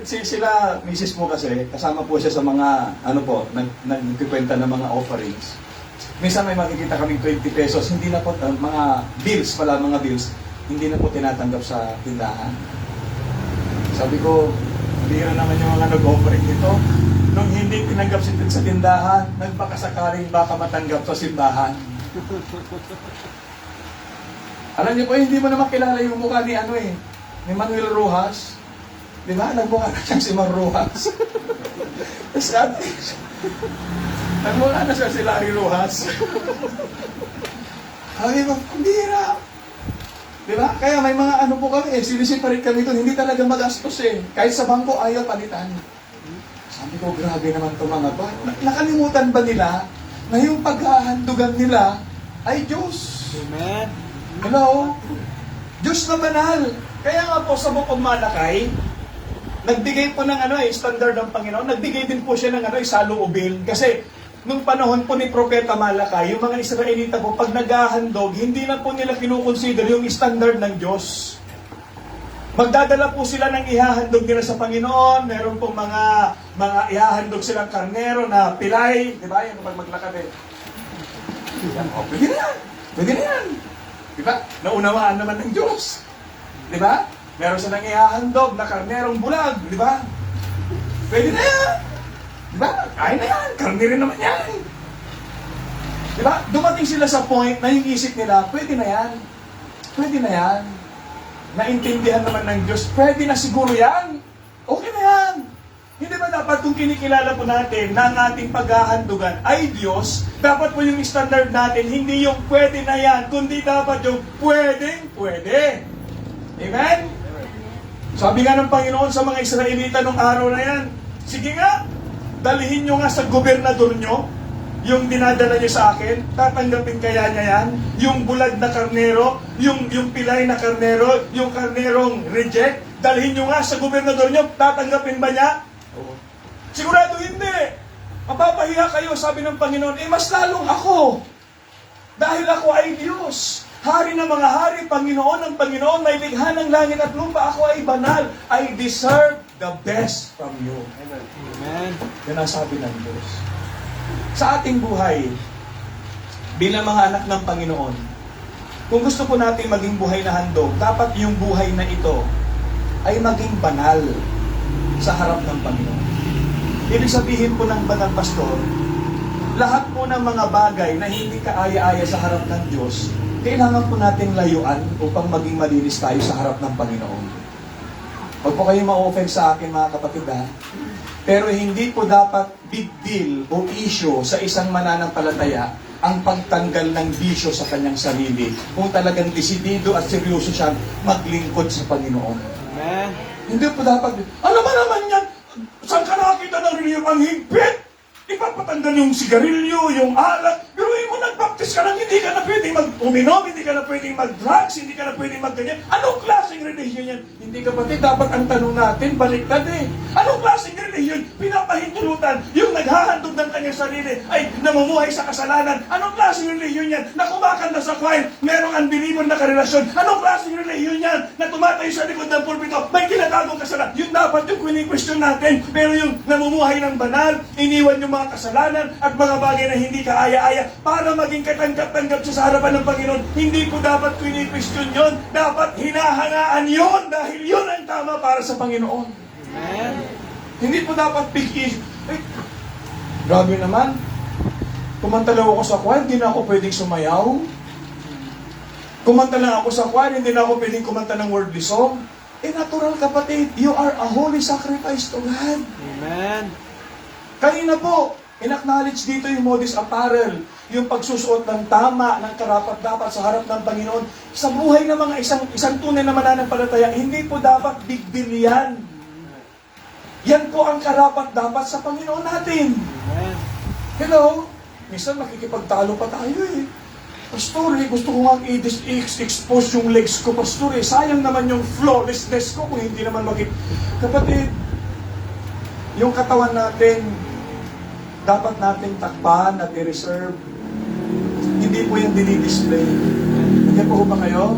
Sila, misis mo kasi, kasama po siya sa mga, ano po, nagkikwenta ng mga offerings. Minsan may makikita kaming 20 pesos, hindi na po, mga bills pala, mga bills, hindi na po tinatanggap sa tindahan. Sabi ko, bira naman yung mga nag-offering dito. Nung hindi tinanggap sa tindahan, nagpakasakaling baka matanggap sa simbahan. Alam niyo po, hindi mo naman kilala yung mukha ni ni Manuel Rojas. Di ba? Nagmukha na siyang si Mar Rojas. Sabi, nagmukha na siya si Larry Rojas. Sabi ko, bira. Di ba? Kaya may mga ano po kami, sinisiparit kami doon, hindi talaga magastos Kahit sa bangko, ayaw palitan. Sabi ko, grabe naman ito mga ba? Nakalimutan ba nila na yung paghahandugan nila ay Diyos? Amen. Hello? Diyos na banal. Kaya nga po sa Book of Malakay, nagbigay po ng standard ng Panginoon, nagbigay din po siya ng salubin. Kasi nung panahon po ni Propeta Malakay, yung mga Israelita po, pag naghahandog, hindi na po nila kinukonsider yung standard ng Diyos. Magdadala po sila ng ihahandog nila sa Panginoon. Meron pong mga ihahandog silang karnero na pilay. Di ba? Yan kapag maglakad pwede na yan. Pwede na yan. Di ba? Naunawaan naman ng Diyos. Di ba? Meron silang ihahandog na karnerong bulag. Di ba? Pwede na yan. Di ba? Kaya na yan. Karne rin naman yan. Di ba? Dumating sila sa point na yung isip nila, pwede na yan. Pwede na yan. Naintindihan naman ng Diyos, pwede na siguro yan. Okay na yan. Hindi ba dapat kung kinikilala po natin na ang ating paghahandugan ay Diyos, dapat po yung standard natin, hindi yung pwede na yan, kundi dapat yung pwede. Amen? Sabi nga ng Panginoon sa mga Israelita nung araw na yan, sige nga, dalhin nyo nga sa gobernador nyo, yung dinadala nyo sa akin, tatanggapin kaya niya yan? Yung bulag na karnero, yung pilay na karnero, yung karnerong reject, dalhin nyo nga sa gobernador nyo, tatanggapin ba niya? Oo. Sigurado hindi. Mapapahiya kayo, sabi ng Panginoon, mas lalong ako. Dahil ako ay Diyos. Hari ng mga hari, Panginoon ng Panginoon, may likha ng langit at lupa, ako ay banal. I deserve the best from you. Amen. Yan ang sabi ng Diyos. Sa ating buhay, bilang mga anak ng Panginoon, kung gusto po natin maging buhay na handog, dapat yung buhay na ito ay maging banal sa harap ng Panginoon. Ibig sabihin po ng banal pastor, lahat po ng mga bagay na hindi kaaya-aya sa harap ng Diyos, kailangan po natin layuan upang maging malinis tayo sa harap ng Panginoon. Huwag po kayo ma-offend sa akin mga kapatid Pero hindi po dapat big deal o issue sa isang mananampalataya ang pagtanggal ng bisyo sa kanyang sarili kung talagang desidido at seryoso siyang maglingkod sa Panginoon. Amen. Hindi po dapat, ano ba naman yan? Saan ka nakakita ng reliyon ang higpit? Ipapatanggal yung sigarilyo, yung alak. Pero mo nagbaptis ka lang, hindi ka na pwedeng mag-uminom, hindi ka na pwedeng mag-drugs, hindi ka na pwedeng mag-ganyan. Anong klaseng reliyon yan? Hindi kapatid, dapat ang tanong natin, baliktad Anong klaseng reliyon? Pinapahintulutan, yung naghahandog ng kanyang sarili ay namumuhay sa kasalanan. Anong klaseng reliyon yan? Na kumakanta sa choir, merong unbeliever na karelasyon. Anong klaseng reliyon yan? Na tumatayo sa likod ng pulpito, may tinatagong kasalanan. Yun dapat yung kwini-question natin. Pero yung namumuhay ng banal, iniwan yung mga kasalanan at mga bagay na hindi kaaya-aya para maging katanggap-tanggap siya sa harapan ng Panginoon. Hindi po dapat kwini-question yun. Dapat hinahangaan yun dahil yun ang tama para sa Panginoon. Amen. Hindi po dapat big issue. Grabe naman. Kumanta lang ako sa choir, hindi na ako pwedeng sumayaw. Kumanta lang ako sa choir, hindi na ako pwedeng kumanta ng worldly song. Natural kapatid, you are a holy sacrifice to God. Amen. Kanina po, in-acknowledge dito yung modest apparel, yung pagsusuot ng tama, ng karapat-dapat sa harap ng Panginoon. Sa buhay ng mga isang tunay na mananampalataya, hindi po dapat big deal yan. Yan po ang karapat-dapat sa Panginoon natin. Amen. Hello? Minsan makikipagtalo pa tayo Pastor, gusto ko nga i-expose yung legs ko, Pastor. Sayang naman yung flawlessness ko kung hindi naman Kapatid, yung katawan natin, dapat nating takpan at i-reserve. Hindi po yung dinidisplay. Hindi po ba kayo?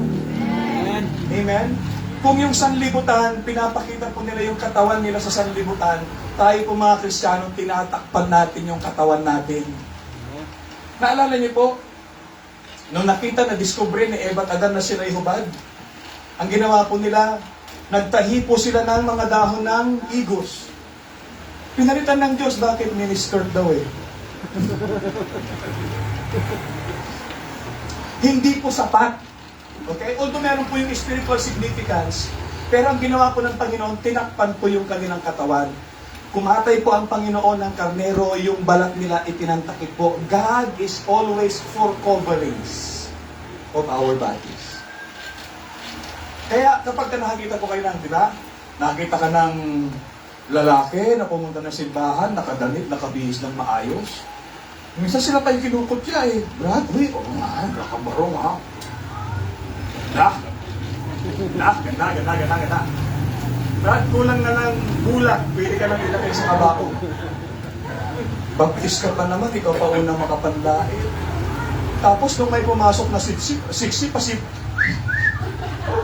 Amen? Kung yung sanlibutan, pinapakita po nila yung katawan nila sa sanlibutan, tayo po mga Kristiyano, tinatakpan natin yung katawan natin. Naalala niyo po, nung nakita na discovery ni Eva at Adan na sila ihubad, ang ginawa po nila, nagtahi po sila ng mga dahon ng igos. Pinalitan ng Diyos, bakit miniskirt daw eh? Hindi po sapat. Okay? Although meron po yung spiritual significance, pero ang ginawa po ng Panginoon, tinakpan po yung kanilang katawan. Kumatay po ang Panginoon ng karnero, yung balat nila itinantakip po. God is always for coverings of our bodies. Kaya kapag nakakita po kayo ng, di ba? Nakita ka ng lalaki na pumunta ng simbahan, nakadamit, nakabihis ng maayos. Minsan sila pa yung kinukutya eh. Brad, oo nga, nakabarong ha. Ganda. Brad, kulang na lang bulat. Pwede ka lang ilagay sa kabao. Baptis ka pa naman, ikaw pa unang makapanlain. Tapos nung may pumasok na siksi,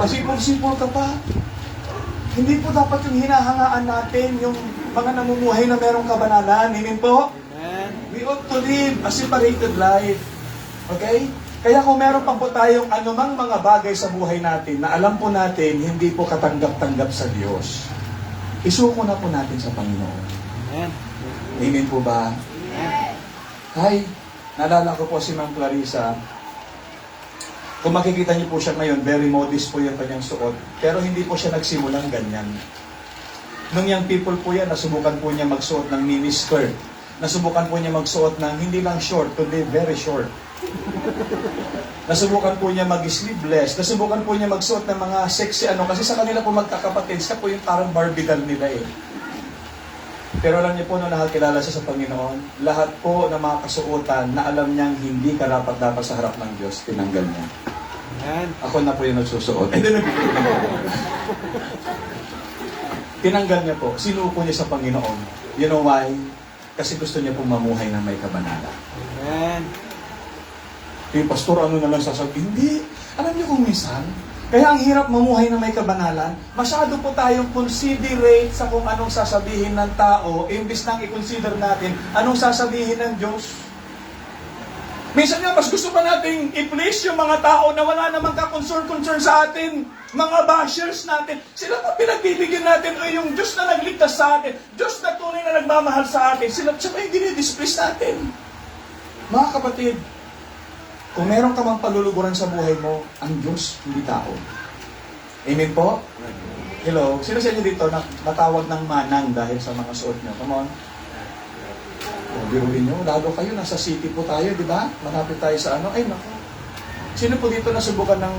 pasipol ka pa. Hindi po dapat yung hinahangaan natin, yung mga namumuhay na merong kabanalan. Amen po? Amen. We ought to live a separated life. Okay? Kaya kung meron pa po tayong anumang mga bagay sa buhay natin na alam po natin, hindi po katanggap-tanggap sa Diyos, isuko na po natin sa Panginoon. Amen. Amen po ba? Hi, naalala ko po si Ma'am Clarissa. Kung makikita niyo po siya ngayon, very modest po yung kanyang suot. Pero hindi po siya nagsimulang ganyan. Nung young people po yan, nasubukan po niya magsuot ng mini skirt. Nasubukan po niya magsuot ng hindi lang short, kundi very short. Nasubukan po niya mag-sleeveless. Nasubukan po niya magsuot ng mga sexy kasi sa kanila po magkakapatid, siya po yung parang Barbie doll nila eh. Pero alam niyo po, nung nakakilala siya sa Panginoon, lahat po ng mga kasuotan na alam niyang hindi karapat-dapat sa harap ng Diyos, tinanggal niya. Amen. Ako na po yung nagsusuot. And then, tinanggal niya po, sinuko niya sa Panginoon. You know why? Kasi gusto niya pong mamuhay na may kabanalan. Amen. Pastor, ano na lang sasabihin? Hindi. Alam niyo kung minsan, kaya ang hirap mamuhay na may kabanalan, masyado po tayong considerate sa kung anong sasabihin ng tao, imbis nang i-consider natin anong sasabihin ng Diyos. Minsan nga, mas gusto pa nating i-please yung mga tao na wala namang ka-concern sa atin, mga bashers natin. Sila pa pinagbibigyan natin, yung Diyos na nagligtas sa atin, Diyos na tunay na nagmamahal sa atin, sila pa yung dinidisplace natin. Mga kapatid, kung meron ka mang paluluguran sa buhay mo, ang Diyos, hindi tao. Amen po? Hello? Sino sa inyo dito natawag ng manang dahil sa mga suot nyo? Come on. O, biruin nyo, lalo kayo, nasa city po tayo, di ba? Malapit tayo sa ano. Ay, naku. Sino po dito nasubukan ng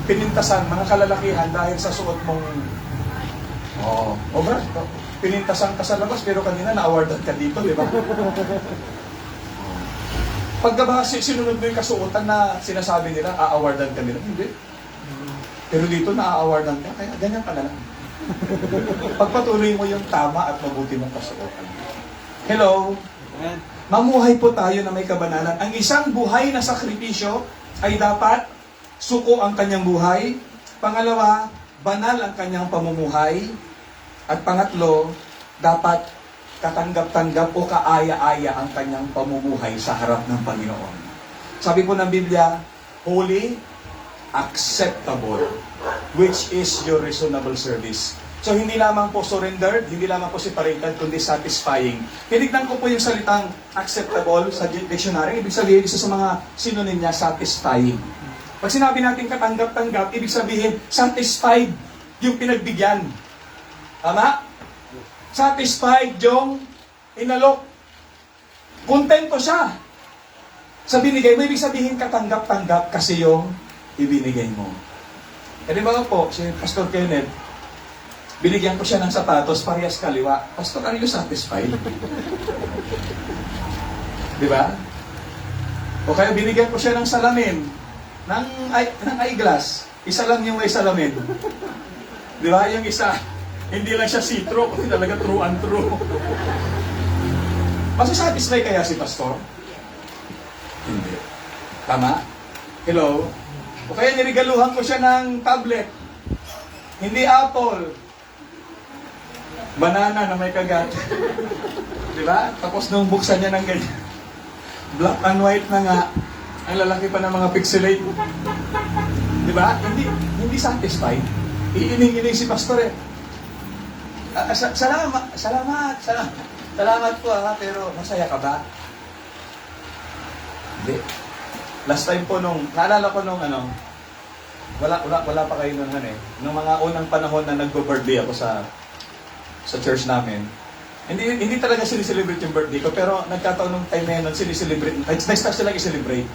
pinintasan, mga kalalakihan dahil sa suot mong... Brad, pinintasan ka sa labas, pero kanina na-awardan ka dito, di ba? Pagka sinunod mo yung kasuotan na sinasabi nila, a-awardan ka nila. Hindi. Pero dito na-a-awardan ka, kaya ganyan ka na lang. Pagpatuloy mo yung tama at mabuti mong kasuotan. Hello? Amen. Mamuhay po tayo na may kabanalan. Ang isang buhay na sakripisyo ay dapat suko ang kanyang buhay. Pangalawa, banal ang kanyang pamumuhay. At pangatlo, dapat katanggap-tanggap o kaaya-aya ang kanyang pamumuhay sa harap ng Panginoon. Sabi po ng Biblia, holy, acceptable, which is your reasonable service. So hindi lamang po surrendered, hindi lamang po separated, kundi satisfying. Tinignan ko po yung salitang acceptable sa dictionary, ibig sabihin isa sa mga synonym niya, satisfying. Pag sinabi natin katanggap-tanggap, ibig sabihin satisfied yung pinagbigyan. Tama? Satisfied yung inalok. Kontento siya sa binigay mo. Ibig sabihin katanggap-tanggap kasi yung ibinigay mo. Kaya ba po, si Pastor Kenneth, binigyan ko siya ng sapatos, parehas kaliwa. Pastor, are you satisfied? Di ba? O kaya binigyan ko siya ng salamin, ng eyeglass. Isa lang yung may salamin. Di ba? Yung isa, hindi lang siya see-through, kundi talaga true and true. Masasatisfy kaya si pastor? Hindi. Tama? Hello? O kaya nirigaluhan ko siya ng tablet. Hindi Apple. Banana na may kagat. Di ba? Tapos nung buksan niya ng ganyan, black and white na nga, ang lalaki pa ng mga pixelate. Di ba? Hindi satisfied. Iining-ining si pastor eh. Salamat po pero masaya ka ba? Hindi. Last time po naalala ko wala pa kayo nun nung mga unang panahon na nagbo-birthday ako sa church namin. Hindi talaga sinicelebrate yung birthday ko, pero nagkataon nung time na yun, sinicelebrate. Next silang i-celebrate.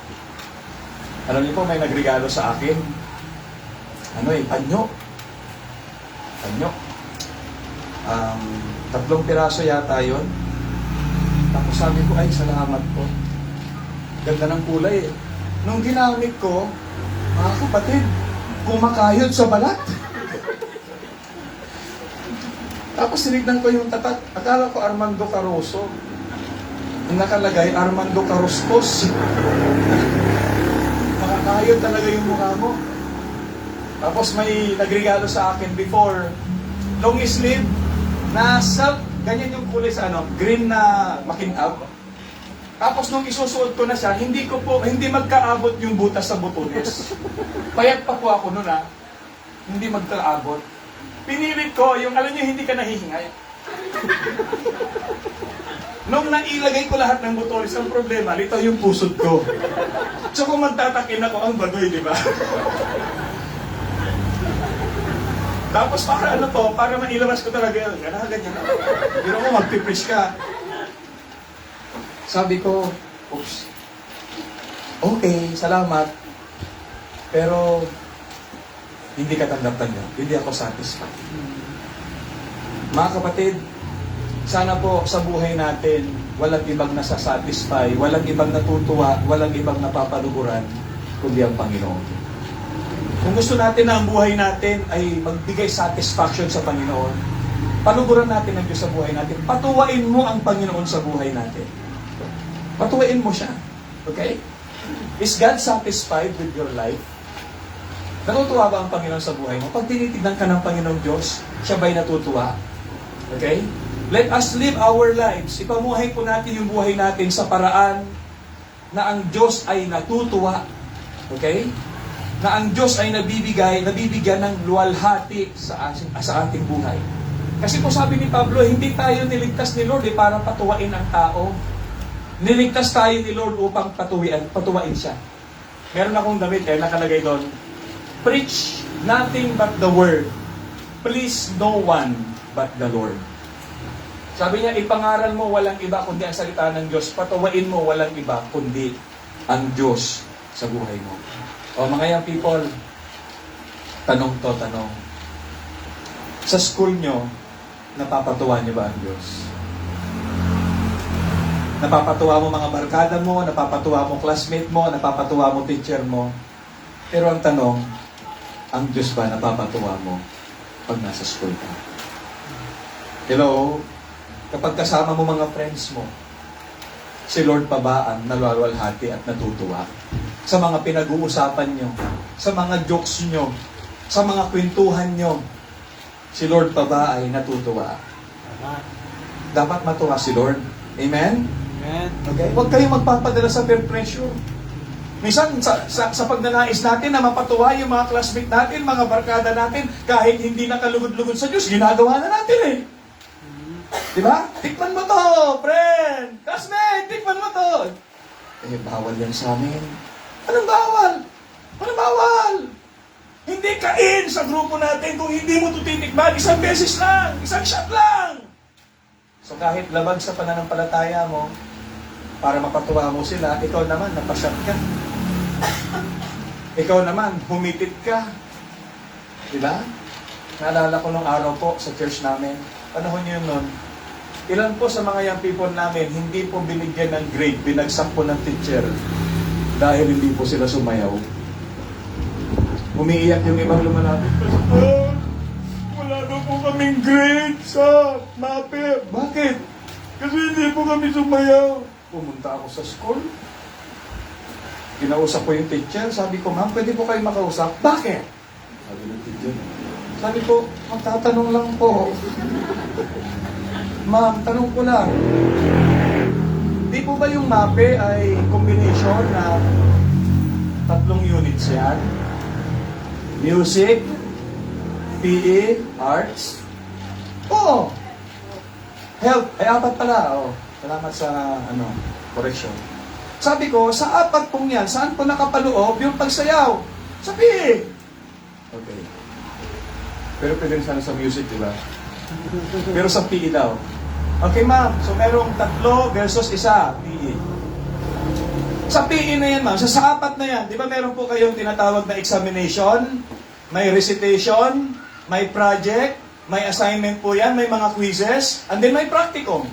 Alam niyo po, may nagregalo sa akin. Panyo. 3 piraso yata yun. Tapos sabi ko, ay, salamat po. Ganda ng kulay eh. Nung ginamit ko, mga kapatid, kumakayod sa balat. Tapos sinignan ko yung tatak. Akala ko Armando Caruso. Ang nakalagay, Armando Caruscos. Nakakayod talaga yung mukha mo. Tapos may nagregalo sa akin before. Long sleeve. Ganyan yung kulay sa green na makintab. Tapos nung isusuot ko na siya, hindi magkaabot yung butas sa butones. Payat pa po ako nun Hindi magkaabot. Pinilit ko, alam niyo, hindi ka nahihingay. Nung nailagay ko lahat ng butones, ang problema, lito yung pusod ko. So kung magtatakin ako, ang bagoy, di ba? Tapos para para mailabas ko talaga yun. Ganyan. Pero mo, magpipreach ka. Sabi ko, oops. Okay, salamat. Pero, hindi ka tanggap-tanggap. Hindi ako satisfied. Mga kapatid, sana po sa buhay natin, walang ibang nasasatisfy, walang ibang natutuwa, walang ibang napapaluguran, kundi ang Panginoon. Kung gusto natin na ang buhay natin ay magbigay satisfaction sa Panginoon, paluguran natin ang Diyos sa buhay natin. Patuwain mo ang Panginoon sa buhay natin. Patuwain mo siya. Okay? Is God satisfied with your life? Natutuwa ba ang Panginoon sa buhay mo? Pag tinitignan ka ng Panginoong Diyos, siya ba'y natutuwa? Okay? Let us live our lives. Ipamuhay po natin yung buhay natin sa paraan na ang Diyos ay natutuwa. Okay? Na ang Diyos ay nabibigyan ng luwalhati sa ating buhay. Kasi po sabi ni Pablo, hindi tayo niligtas ni Lord para patuwain ang tao. Niligtas tayo ni Lord upang patuwain siya. Meron akong damit nakalagay doon, preach nothing but the word. Please no one but the Lord. Sabi niya, ipangaral mo walang iba kundi ang salita ng Diyos. Patuwain mo walang iba kundi ang Diyos sa buhay mo. O mga young people, tanong. Sa school nyo, napapatuwa nyo ba ang Diyos? Napapatuwa mo mga barkada mo, napapatuwa mo classmate mo, napapatuwa mo teacher mo. Pero ang tanong, ang Diyos ba napapatuwa mo pag nasa school ka? Hello? Kapag kasama mo mga friends mo, si Lord pa ba ang nalwalwalhati at natutuwa? Sa mga pinag-uusapan nyo, sa mga jokes nyo, sa mga kwentuhan nyo, si Lord pa ba ay natutuwa? Dapat matuwa si Lord. Amen? Amen. Okay? Huwag kayong magpapadala sa peer pressure. Minsan, sa pagnanais natin na mapatuwa yung mga classmate natin, mga barkada natin, kahit hindi nakalugod-lugod sa Diyos, ginagawa na natin eh. Diba? Tikman mo to, friend! Classmate, tikman mo to! Bawal yan sa amin. Anong bawal? Anong bawal? Hindi kain sa grupo natin kung hindi mo ito titikman. Isang beses lang. Isang shot lang. So kahit labag sa pananampalataya mo, para mapatuwa mo sila, ikaw naman, napashot ka. Ikaw naman, humitit ka. Diba? Naalala ko nung araw po sa church namin, panahon yun nun, ilan po sa mga young people namin, hindi po binigyan ng grade, binagsak po ng teacher. dahil hindi po sila sumayaw. Umiiyak yung ibang lumalapit. Pastor, wala daw po kaming grade sa MAPE. Bakit? Kasi hindi po kami sumayaw. Pumunta ako sa school. Kinausap ko yung teacher. Sabi ko, ma'am, pwede po kayo makausap. Bakit? Sabi ng teacher. Sabi ko, magtatanong lang po. Ma'am, tanong ko lang. Di po ba yung MAPE ay combination na 3 units yan? Music, PE, arts? Oo. Health, ay 4 pala. Oh. Salamat sa correction. Sabi ko, sa 4 pong yan, saan po nakapaloob yung pagsayaw? Sa PE. Okay. Pero pwede rin sana sa music, di ba? Pero sa PE daw. Okay, ma'am. So, merong 3 versus 1, PE. Sa PE na yan, ma'am. Sa 4 na yan, di ba meron po kayong tinatawag na examination, may recitation, may project, may assignment po yan, may mga quizzes, and then may practicum.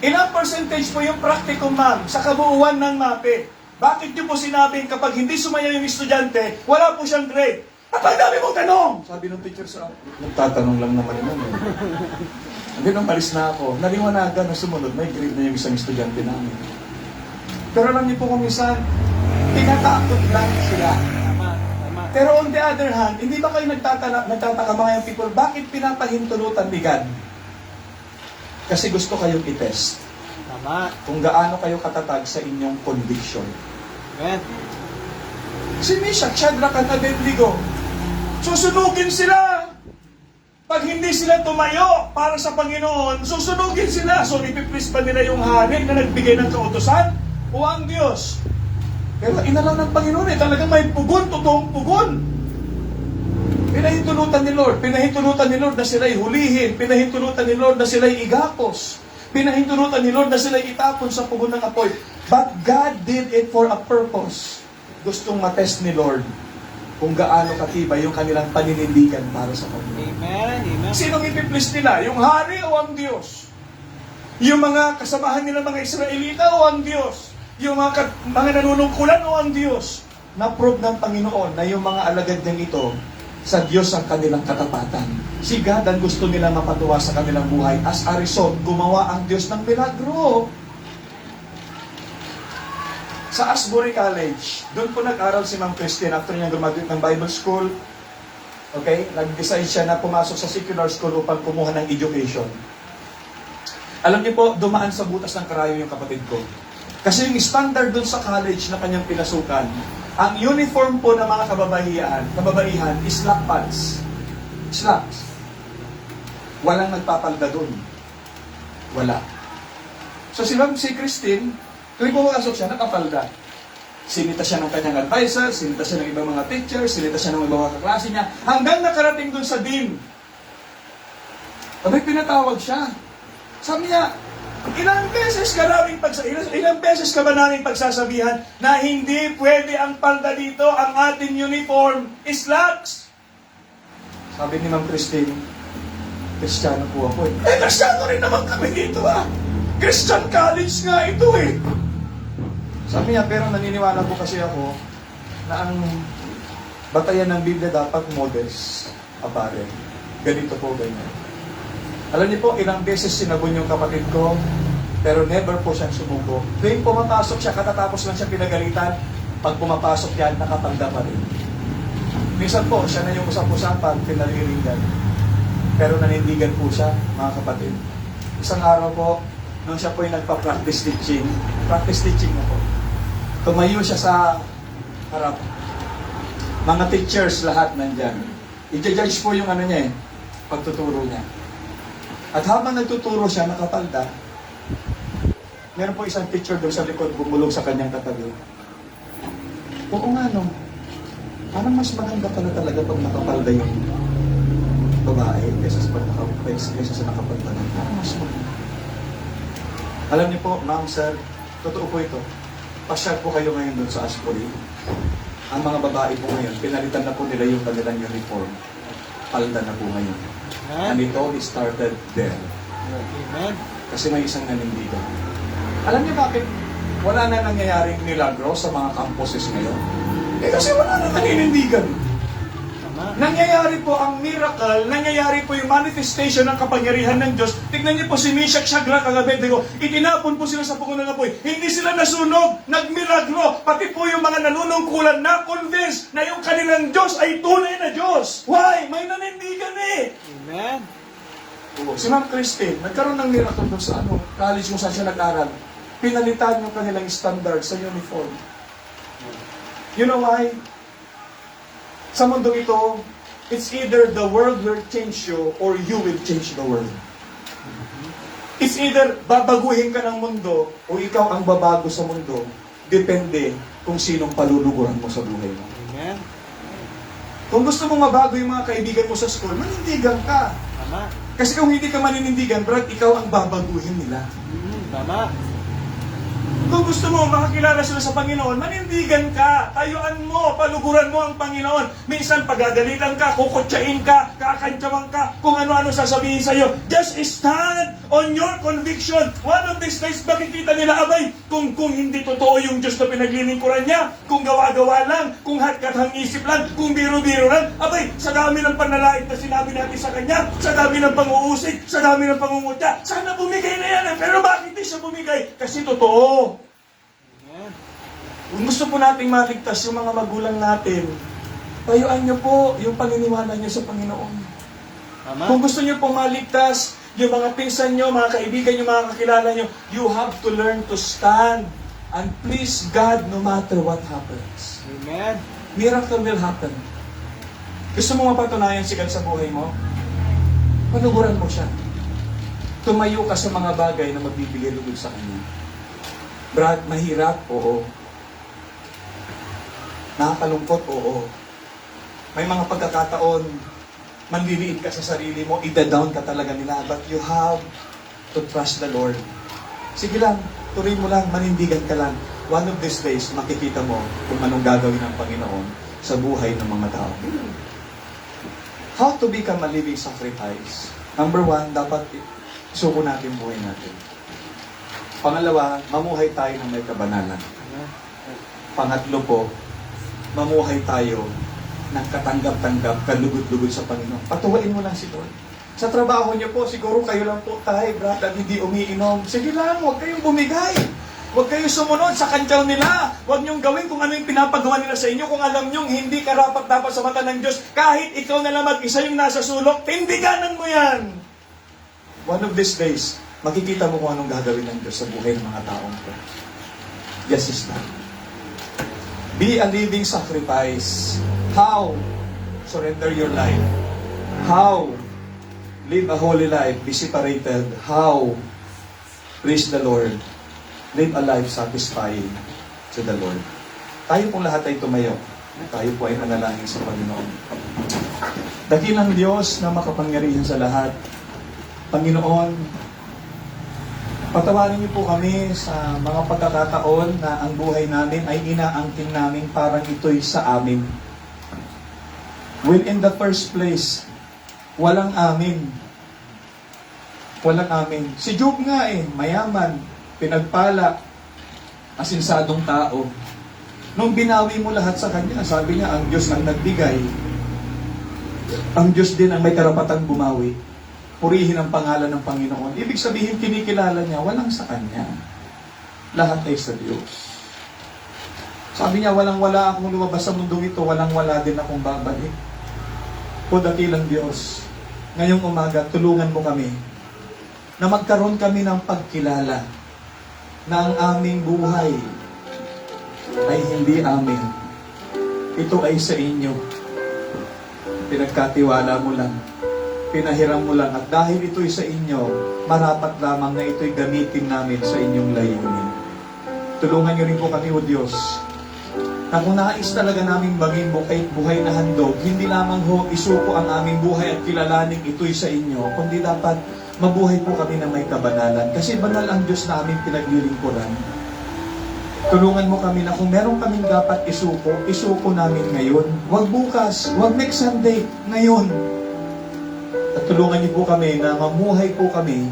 Ilang percentage po yung practicum, ma'am, sa kabuuan ng MAPE? Bakit niyo po sinabing kapag hindi sumaya yung estudyante, wala po siyang grade? At ang dami mong tanong! Sabi ng teacher sa akin, nagtatanong lang naman yun. Hindi nung palis na ako, naliwanagan na sumunod, may grade na yung isang estudyante namin. Pero alam niyo po kung minsan, tinatakot lang sila. Pero on the other hand, hindi ba kayo nagtataka mga yung people, bakit pinapahintulutan ni God? Kasi gusto kayong i-test. Tama. Kung gaano kayo katatag sa inyong conviction. Amen. Si Meshach, Shadrach at Abednego, susunugin sila. Pag hindi sila tumayo para sa Panginoon, susunugin sila. So, ipiplis pa nila yung hari na nagbigay ng kautusan o ang Diyos. Pero inalaw ng Panginoon talagang may pugon, totoong pugon. Pinahintulutan ni Lord na sila'y hulihin. Pinahintulutan ni Lord na sila'y igapos. Pinahintulutan ni Lord na sila'y itapon sa pugon ng apoy. But God did it for a purpose. Gustong matest ni Lord kung gaano katibay yung kanilang paninindigan para sa Panginoon. Amen. Amen. Sinong ipiplis nila? Yung hari o ang Diyos? Yung mga kasamahan nila mga Israelita o ang Diyos? Yung mga nanunungkulan o ang Diyos? Na-prove ng Panginoon na yung mga alagad niyang ito, sa Diyos ang kanilang katapatan. Si God ang gusto nila mapatuwa sa kanilang buhay. As a result, gumawa ang Diyos ng milagro. Sa Asbury College, doon po nag-aral si Ma'am Christine after niya graduate ng Bible School. Okay? Nag-decide siya na pumasok sa secular school upang kumuha ng education. Alam niyo po, dumaan sa butas ng karayo yung kapatid ko. Kasi yung standard doon sa college na kanyang pinasukan, ang uniform po ng mga kababaihan is slack pants. Slacks. Walang nagpapalda doon. Wala. So si Christine, tuwing pumasok siya, nakapalda. Sinita siya ng kanyang advisor, sinita siya ng ibang mga teachers, sinita siya ng ibang mga kaklase niya, hanggang nakarating doon sa dean. Abay, pinatawag siya. Sabi niya, ilang beses ka ba namin pagsasabihan na hindi pwede ang palda dito, ang ating uniform is slacks? Sabi ni Ma'am Christine, Kristiyano po ako eh. Eh, Kristiyano rin naman kami dito ah. Christian college nga ito eh. Sabi niya, pero naniniwala po kasi ako na ang batayan ng Biblia dapat modest apparel. Ganito po, ganyan. Alam niyo po, ilang beses sinagon yung kapatid ko, pero never po siyang sumuko. Tuwing pumapasok siya, katatapos lang siya pinagalitan, pag pumapasok yan, nakapagda pa rin. Minsan po, siya na yung usap-usapan, pinaliringan. Pero nanindigan po siya, mga kapatid. Isang araw po, nung siya po yung practice teaching na po. Tumayo siya sa harap. Mga teachers lahat nandyan. I-judge po yung niya pagtuturo niya. At habang nagtuturo siya, nakapalda, meron po isang teacher doon sa likod, bumulong sa kanyang katabi. Oo nga, no? Parang mas maganda pala talaga pag nakapalda yung babae kaysa sa nakapalda. Parang mas maganda. Alam niyo po, ma'am, sir, totoo po ito. Pasyal po kayo ngayon doon sa Asbury. Ang mga babae po ngayon, pinalitan na po nila yung kanilang uniform. Palda na po ngayon. And it all started there. Amen. Kasi may isang nanindigan. Alam niyo bakit wala na nangyayaring milagro sa mga campuses ngayon? Kasi wala na naninindigan. Nangyayari po ang miracle, nangyayari po yung manifestation ng kapangyarihan ng Diyos. Tignan niyo po si Meshach, Shadrach, at Abednego. Itinapon po sila sa puko ng apoy. Hindi sila nasunog, nagmilagro. Pati po yung mga nanunungkulan na convinced na yung kanilang Diyos ay tunay na Diyos. Why? May nanindigan eh. Amen. Si Ma'am Christine, nagkaroon ng miracle doon sa college kung saan siya nag-aral. Pinalitan yung kanilang standard sa uniform. You know why? Sa mundo ito, it's either the world will change you or you will change the world. It's either babaguhin ka ng mundo o ikaw ang babago sa mundo. Depende kung sinong paluluguran mo sa buhay mo. Amen. Kung gusto mong mabago yung mga kaibigan mo sa school, manindigan ka. Tama. Kasi kung hindi ka maninindigan, Brad, ikaw ang babaguhin nila. Tama. Kung gusto mo makakilala sila sa Panginoon, manindigan ka, tayuan mo, paluguran mo ang Panginoon. Minsan pagagalitan ka, kukutsain ka, kakantsawan ka, kung ano-ano sasabihin sa'yo. Just stand on your conviction. One of these days, makikita nila, abay, kung hindi totoo yung Diyos na pinaglilingkuran niya, kung gawa-gawa lang, kung hatkathang isip lang, kung biro-biro lang, abay, sa dami ng panalait na sinabi natin sa Kanya, sa dami ng pang-uusig, sa dami ng pangungutya, sana bumigay na yan. Pero bakit di siya bumigay? Kasi totoo. Kung gusto po nating maligtas yung mga magulang natin, tayuan niyo po yung paniniwala niyo sa Panginoon. Tama. Kung gusto niyo po maligtas yung mga pinsan niyo, mga kaibigan niyo, mga kakilala niyo, you have to learn to stand and please God no matter what happens. Amen. Miracle will happen. Gusto mo mapatunayan si God sa buhay mo? Panuguran mo siya. Tumayo ka sa mga bagay na magbibigay lugod sa Kanya. Brad, mahirap? Oo. Nakakalungkot? Oo. May mga pagkakataon, manliliit ka sa sarili mo, ida-down ka talaga nila, but you have to trust the Lord. Sige lang, tuloy mo lang, manindigan ka lang. One of these days, makikita mo kung anong gagawin ng Panginoon sa buhay ng mga tao. How to become a living sacrifice? Number one, dapat isuko natin buhay natin. Pangalawa, mamuhay tayo ng may kabanalan. Pangatlo po, mamuhay tayo ng katanggap-tanggap, kalugod-lugod sa Panginoon. Patuwain mo lang si Lord. Sa trabaho niyo po, siguro kayo lang po tayo, brad, at hindi umiinom. Sige lang, huwag kayong bumigay. Huwag kayong sumunod sa kantyaw nila. Huwag niyong gawin kung ano yung pinapagawa nila sa inyo. Kung alam niyong hindi karapat-dapat sa mata ng Diyos, kahit ikaw na lang mag-isa yung nasa sulok, tindiganan mo yan. One of these days, makikita mo kung anong gagawin ng Diyos sa buhay ng mga taong ito. Yes, is that. Be a living sacrifice. How? Surrender your life. How? Live a holy life. Be separated. How? Praise the Lord. Live a life satisfying to the Lord. Tayo pong lahat ay tumayo. Tayo po ay manalangin sa Panginoon. Dakilang Diyos na makapangyarihan sa lahat. Panginoon, patawarin niyo po kami sa mga pagkakataon na ang buhay namin ay inaangkin namin parang ito'y sa amin. When in the first place, walang amin. Walang amin. Si Job nga mayaman, pinagpala, asinsadong tao. Nung binawi mo lahat sa kanya, sabi niya, ang Diyos ang nagbigay. Ang Diyos din ang may karapatang bumawi. Purihin ang pangalan ng Panginoon. Ibig sabihin, kinikilala niya, walang sa Kanya. Lahat ay sa Diyos. Sabi niya, walang-wala akong lumabas sa mundong ito, walang-wala din akong babalik. O dakilang Diyos, ngayong umaga, tulungan mo kami na magkaroon kami ng pagkilala na ang aming buhay ay hindi amin. Ito ay sa inyo. Pinagkatiwala mo lang. Pinahiram mo lang, at dahil ito'y sa inyo, marapat lamang na ito'y gamitin namin sa inyong layunin. Tulungan niyo rin po kami, O Diyos, na kung nais talaga namin maging buhay na handog, hindi lamang ho isuko ang aming buhay at kilalaning ito'y sa inyo, kundi dapat mabuhay po kami na may kabanalan. Kasi banal ang Diyos na aming pinaglilingkuran. Tulungan mo kami na kung meron kaming dapat isuko namin ngayon. Huwag bukas, huwag next Sunday, ngayon. At tulungan niyo po kami na mamuhay po kami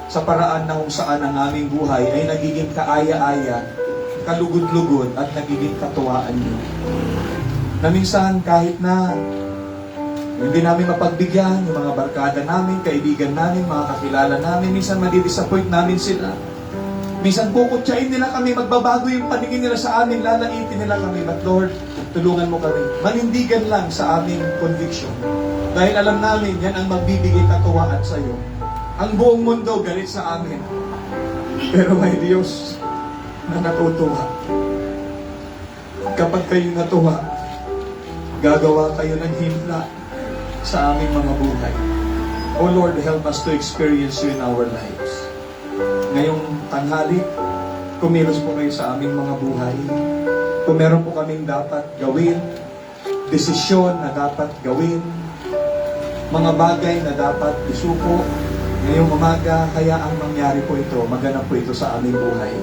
sa paraan na kung saan ang aming buhay ay nagiging kaaya-aya, kalugod-lugod at nagiging katuwaan niyo. Na minsan kahit na hindi namin mapagbigyan yung mga barkada namin, kaibigan namin, mga kakilala namin, minsan madidisappoint namin sila. Minsan kukutsain nila kami, magbabago yung paningin nila sa amin, lalaitin nila kami. But Lord, tulungan mo kami. Manindigan lang sa aming conviction. Dahil alam namin, yan ang magbibigay katuwaan sa iyo. Ang buong mundo galit sa amin. Pero may Diyos na natutuwa. Kapag kayo natuwa, gagawa kayo ng himla sa aming mga buhay. Oh Lord, help us to experience you in our lives. Ngayong tanghali, kumilos po kayo sa aming mga buhay. Kung meron po kaming dapat gawin, desisyon na dapat gawin, mga bagay na dapat isuko, ngayong umaga, hayaang mangyari po ito, maganap po ito sa aming buhay.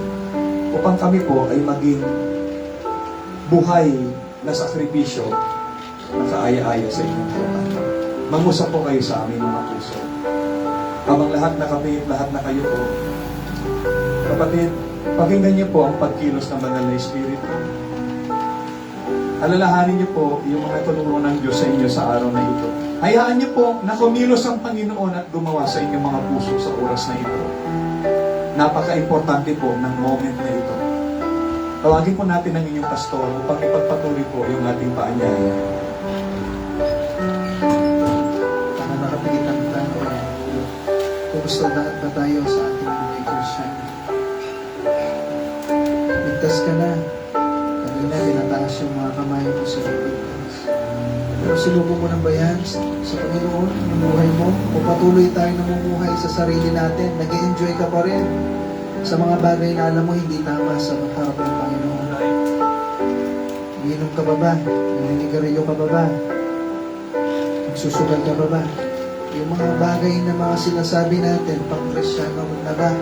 Upang kami po ay maging buhay na sakripisyo na kaaya-aya sa inyong Panginoon. Mangusap po kayo sa aming mga puso. Habang lahat na kami, lahat na kayo po, kapatid, pakinggan niyo po ang pagkilos ng Banal na Espiritu. Alalahanin niyo po yung mga tulungan ng Diyos sa inyo sa araw na ito. Hayaan niyo po na kumilos ang Panginoon at gumawa sa inyong mga puso sa oras na ito. Napaka-importante po ng moment na ito. Tawagin po natin ang inyong pastor upang ipagpatuloy po yung ating paanyaya. Para nakapigit ang tanong, kumusta lahat ba tayo sa ating buhay Christian? Ligtas ka na. Kanina, tinataas yung mga kamay mo sa ligtas. Pero sinubo mo ng ba yan sa Panginoon, yung buhay mo? O patuloy tayo namumuhay sa sarili natin, nag-enjoy ka pa rin sa mga bagay na alam mo hindi tama sa harap ng Panginoon. Umiinom ka ba ba? Naninigarilyo ka ba ba? Nagsusugal ka ba ba? Yung mga bagay na mga sinasabi natin, pang-Kristyano na ba?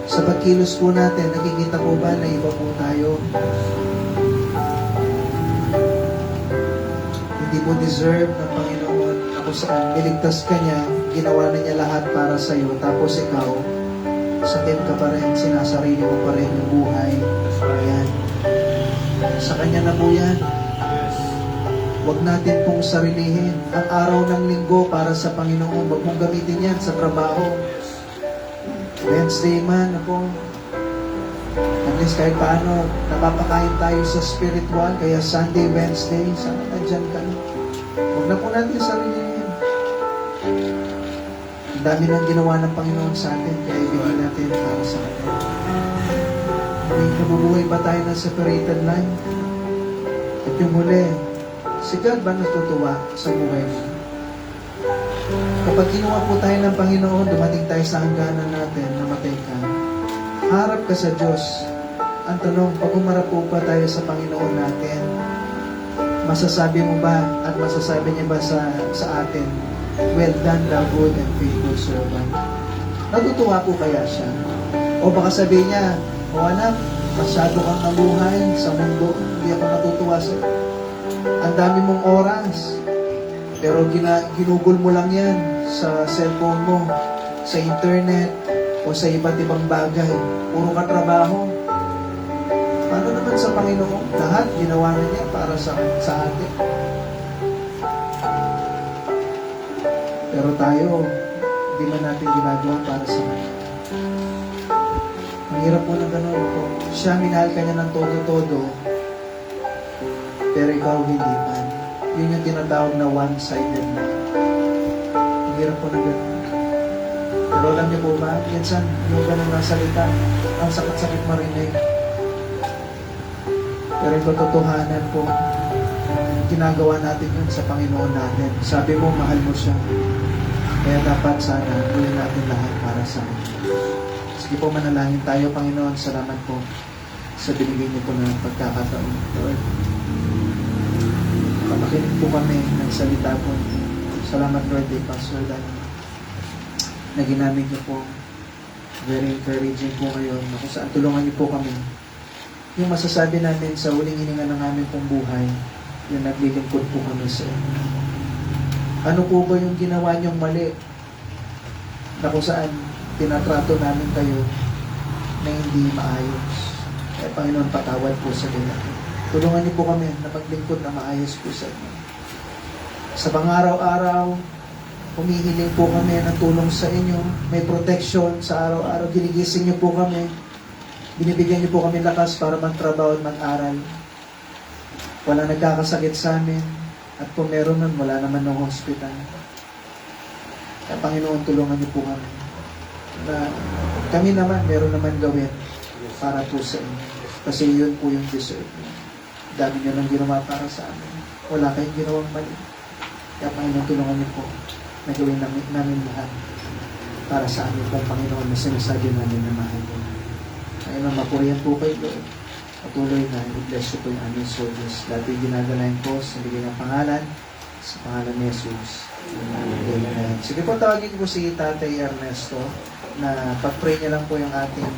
Sa pagkilos po natin, nakikita po ba na iba po tayo? Hindi mo deserve ng Panginoon na kung saan niligtas ka niya, ginawa na niya lahat para sa iyo, tapos ikaw, sakit ka pa rin, sinasarili mo pa rin yung buhay. Ayan. Sa Kanya na po yan. Huwag natin pong sarilihin. Ang araw ng linggo para sa Panginoon, huwag mong gamitin yan sa trabaho. Wednesday man, ako, at least kahit paano, napapakain tayo sa spiritual, kaya Sunday, Wednesday, sana nandyan ka na. Huwag na po natin sarilihin. Ang dami ng ginawa ng Panginoon sa atin, kaya ibigay natin para sa atin. May nabubuhay ba tayo ng separated life? At yung huli, si God ba natutuwa sa buhay mo? Kapag kinuha po tayo ng Panginoon, dumating tayo sa hangganan natin, namatay ka, harap ka sa Diyos. Ang tanong, pag umarap po ba tayo sa Panginoon natin, masasabi mo ba at masasabi niya ba sa atin, well done, thou good and faithful servant? Natutuwa po kaya siya? O baka sabihin niya, o anak, masyado kang nabuhay sa mundo, hindi ako natutuwa sa'yo. Ang dami mong oras, pero ginugol mo lang yan sa cellphone mo, sa internet, o sa iba't ibang bagay. Puro ka trabaho. Paano naman sa Panginoon? Lahat ginawa na niya para sa atin. Pero tayo, hindi man natin ginagawa para sa Kanya. Ang hirap po ng gano'n po. Siya, minahal ka niya ng todo-todo, pero ikaw hindi man. Yun yung tinatawag na one-sided na. Ang hirap po ng gano'n. Pero alam niyo po ba, minsan, yung gano'n na salita, ang sakit-sakit marinig. Pero yung katotohanan po, ginagawa natin yun sa Panginoon natin. Sabi mo, mahal mo siya. Kaya dapat sana, gawin natin lahat para sa Kanya. Sige po, manalangin tayo, Panginoon. Salamat po sa binigay niyo po ng pagkakataon, Lord. Pamakinig po kami ng salita po. Salamat, Lord, kay Pastor Dan, na ginamit niyo po. Very encouraging po ngayon. Kung saan tulungan niyo po kami. Yung masasabi namin sa huling hininga ng aming pong buhay, yung naglilingkod po kami sa inyo. Ano po ba yung ginawa niyong mali? Na kung saan tinatrato namin kayo na hindi maayos. Kaya Panginoon, patawad po sa kanila. Tulungan niyo po kami na maglingkod na maayos po sa inyo. Sa pang-araw-araw, humihiling po kami ng tulong sa inyo. May protection sa araw-araw. Ginigising niyo po kami. Binibigyan niyo po kami lakas para magtrabaho at mag-aral. Wala nagkakasakit sa amin. At kung meron nun, wala naman ng hospital. Kaya Panginoon, tulungan niyo po kami. Na kami naman, meron naman gawin para po sa inyo. Kasi yun po yung deserve niyo. Dami niyo nang ginawa para sa amin. Wala kayong ginawang mali. Kaya Panginoon, tulungan niyo po na gawin namin lahat para sa amin pong Panginoon na sinasabi namin na mahal po. Panginoon, mapurihan po kayo, Lord. Patuloy na i-bless po yung aming service. Lahat yung ginagalain po sa bigay ng pangalan, sa pangalan ni Jesus. Amen. Sige po, tawagin ko si Tatay Ernesto na pag-pray niya lang po yung ating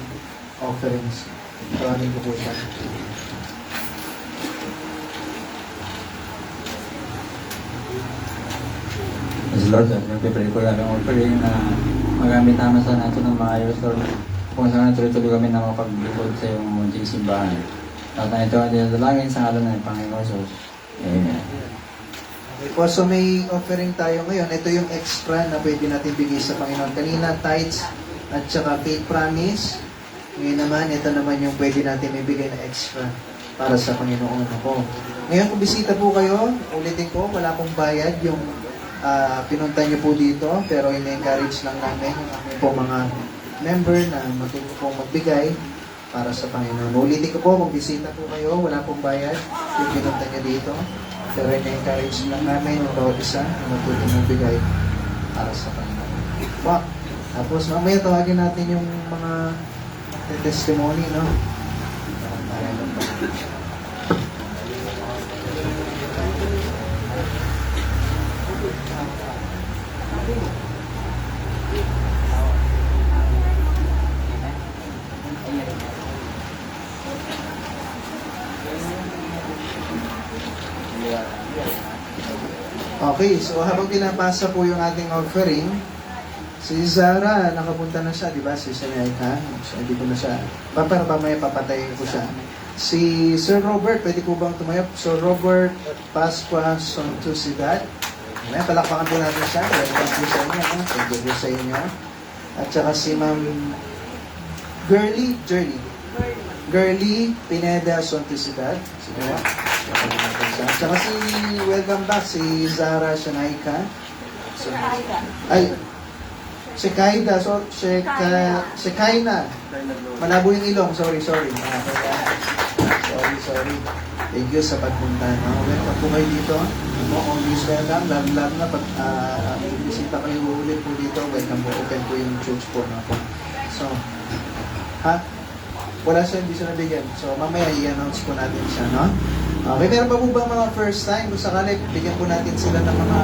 offerings. Tawagin ko po siya. Yes, Lord, nagpipray ko lang ang offering na magamit namin sa nato ng maayos, Lord. Kung saan tuloy-tuloy kami na mapaglingkod sa iyong munting simbahan. At na ito ang dinadalangin sa ngalan ng Panginoon Jesus. Amen. Okay po, so may offering tayo ngayon. Ito yung extra na pwede natin bigay sa Panginoon. Kanina, tithes at saka faith promise. Ngayon naman, ito naman yung pwede natin ibigay na extra para sa Panginoon ako. Ngayon, kung bisita po kayo, ulitin ko, wala pong bayad yung pinunta nyo po dito, pero in-encourage lang namin yung aming po mga member na matuto pong magbigay para sa Panginoon. Ulitin ko po, kung bisita po kayo, wala pong bayad yung pinunta nyo dito, pero in-encourage lang namin yung bawat isa na matuto magbigay para sa Panginoon. Wow. Tapos mamaya tawagin natin yung mga testimony, no? Okay, so habang pinapasa po yung ating offering, si Zara, nakapunta na siya, di ba? Si Sanayka, so, hindi ko na siya, para mamaya papatayin ko siya. Si Sir Robert, pwede po bang tumayo? Sir Robert Pascua Sontusidad. Ayan, palakpakan po natin siya. Welcome po sa inyo. Thank you po sa inyo. At saka si Ma'am Girly Pineda Sontusidad. Sige po. At saka si, welcome back, si Zara Shanaika. So, si Kaida, si Kaina. Malabo yung ilong, sorry. Sorry. Thank you sa pagpunta. Welcome po kayo dito. Always welcome. Love na pag bisita kayo ulit po dito. Welcome po. Open po yung church po. So, wala siya, hindi siya nabigyan. So, mamaya i-announce po natin siya, no? Okay, meron pa po ba mga first time? Kung sakali, bigyan po natin sila ng mga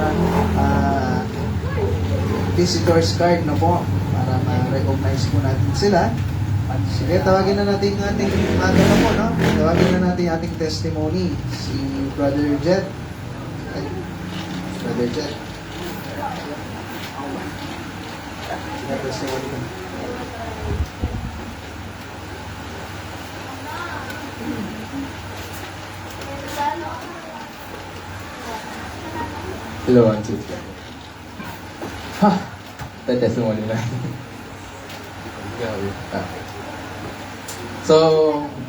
visitors card, no po? Para ma-recognize po natin sila. Sige, tawagin na natin yung ating po, no? Tawagin na natin yung ating testimony. Si Brother Jet. Brother Jet. Sige, testimony ko. Hello, 1, 2, 3. Ha! Testimony na. So,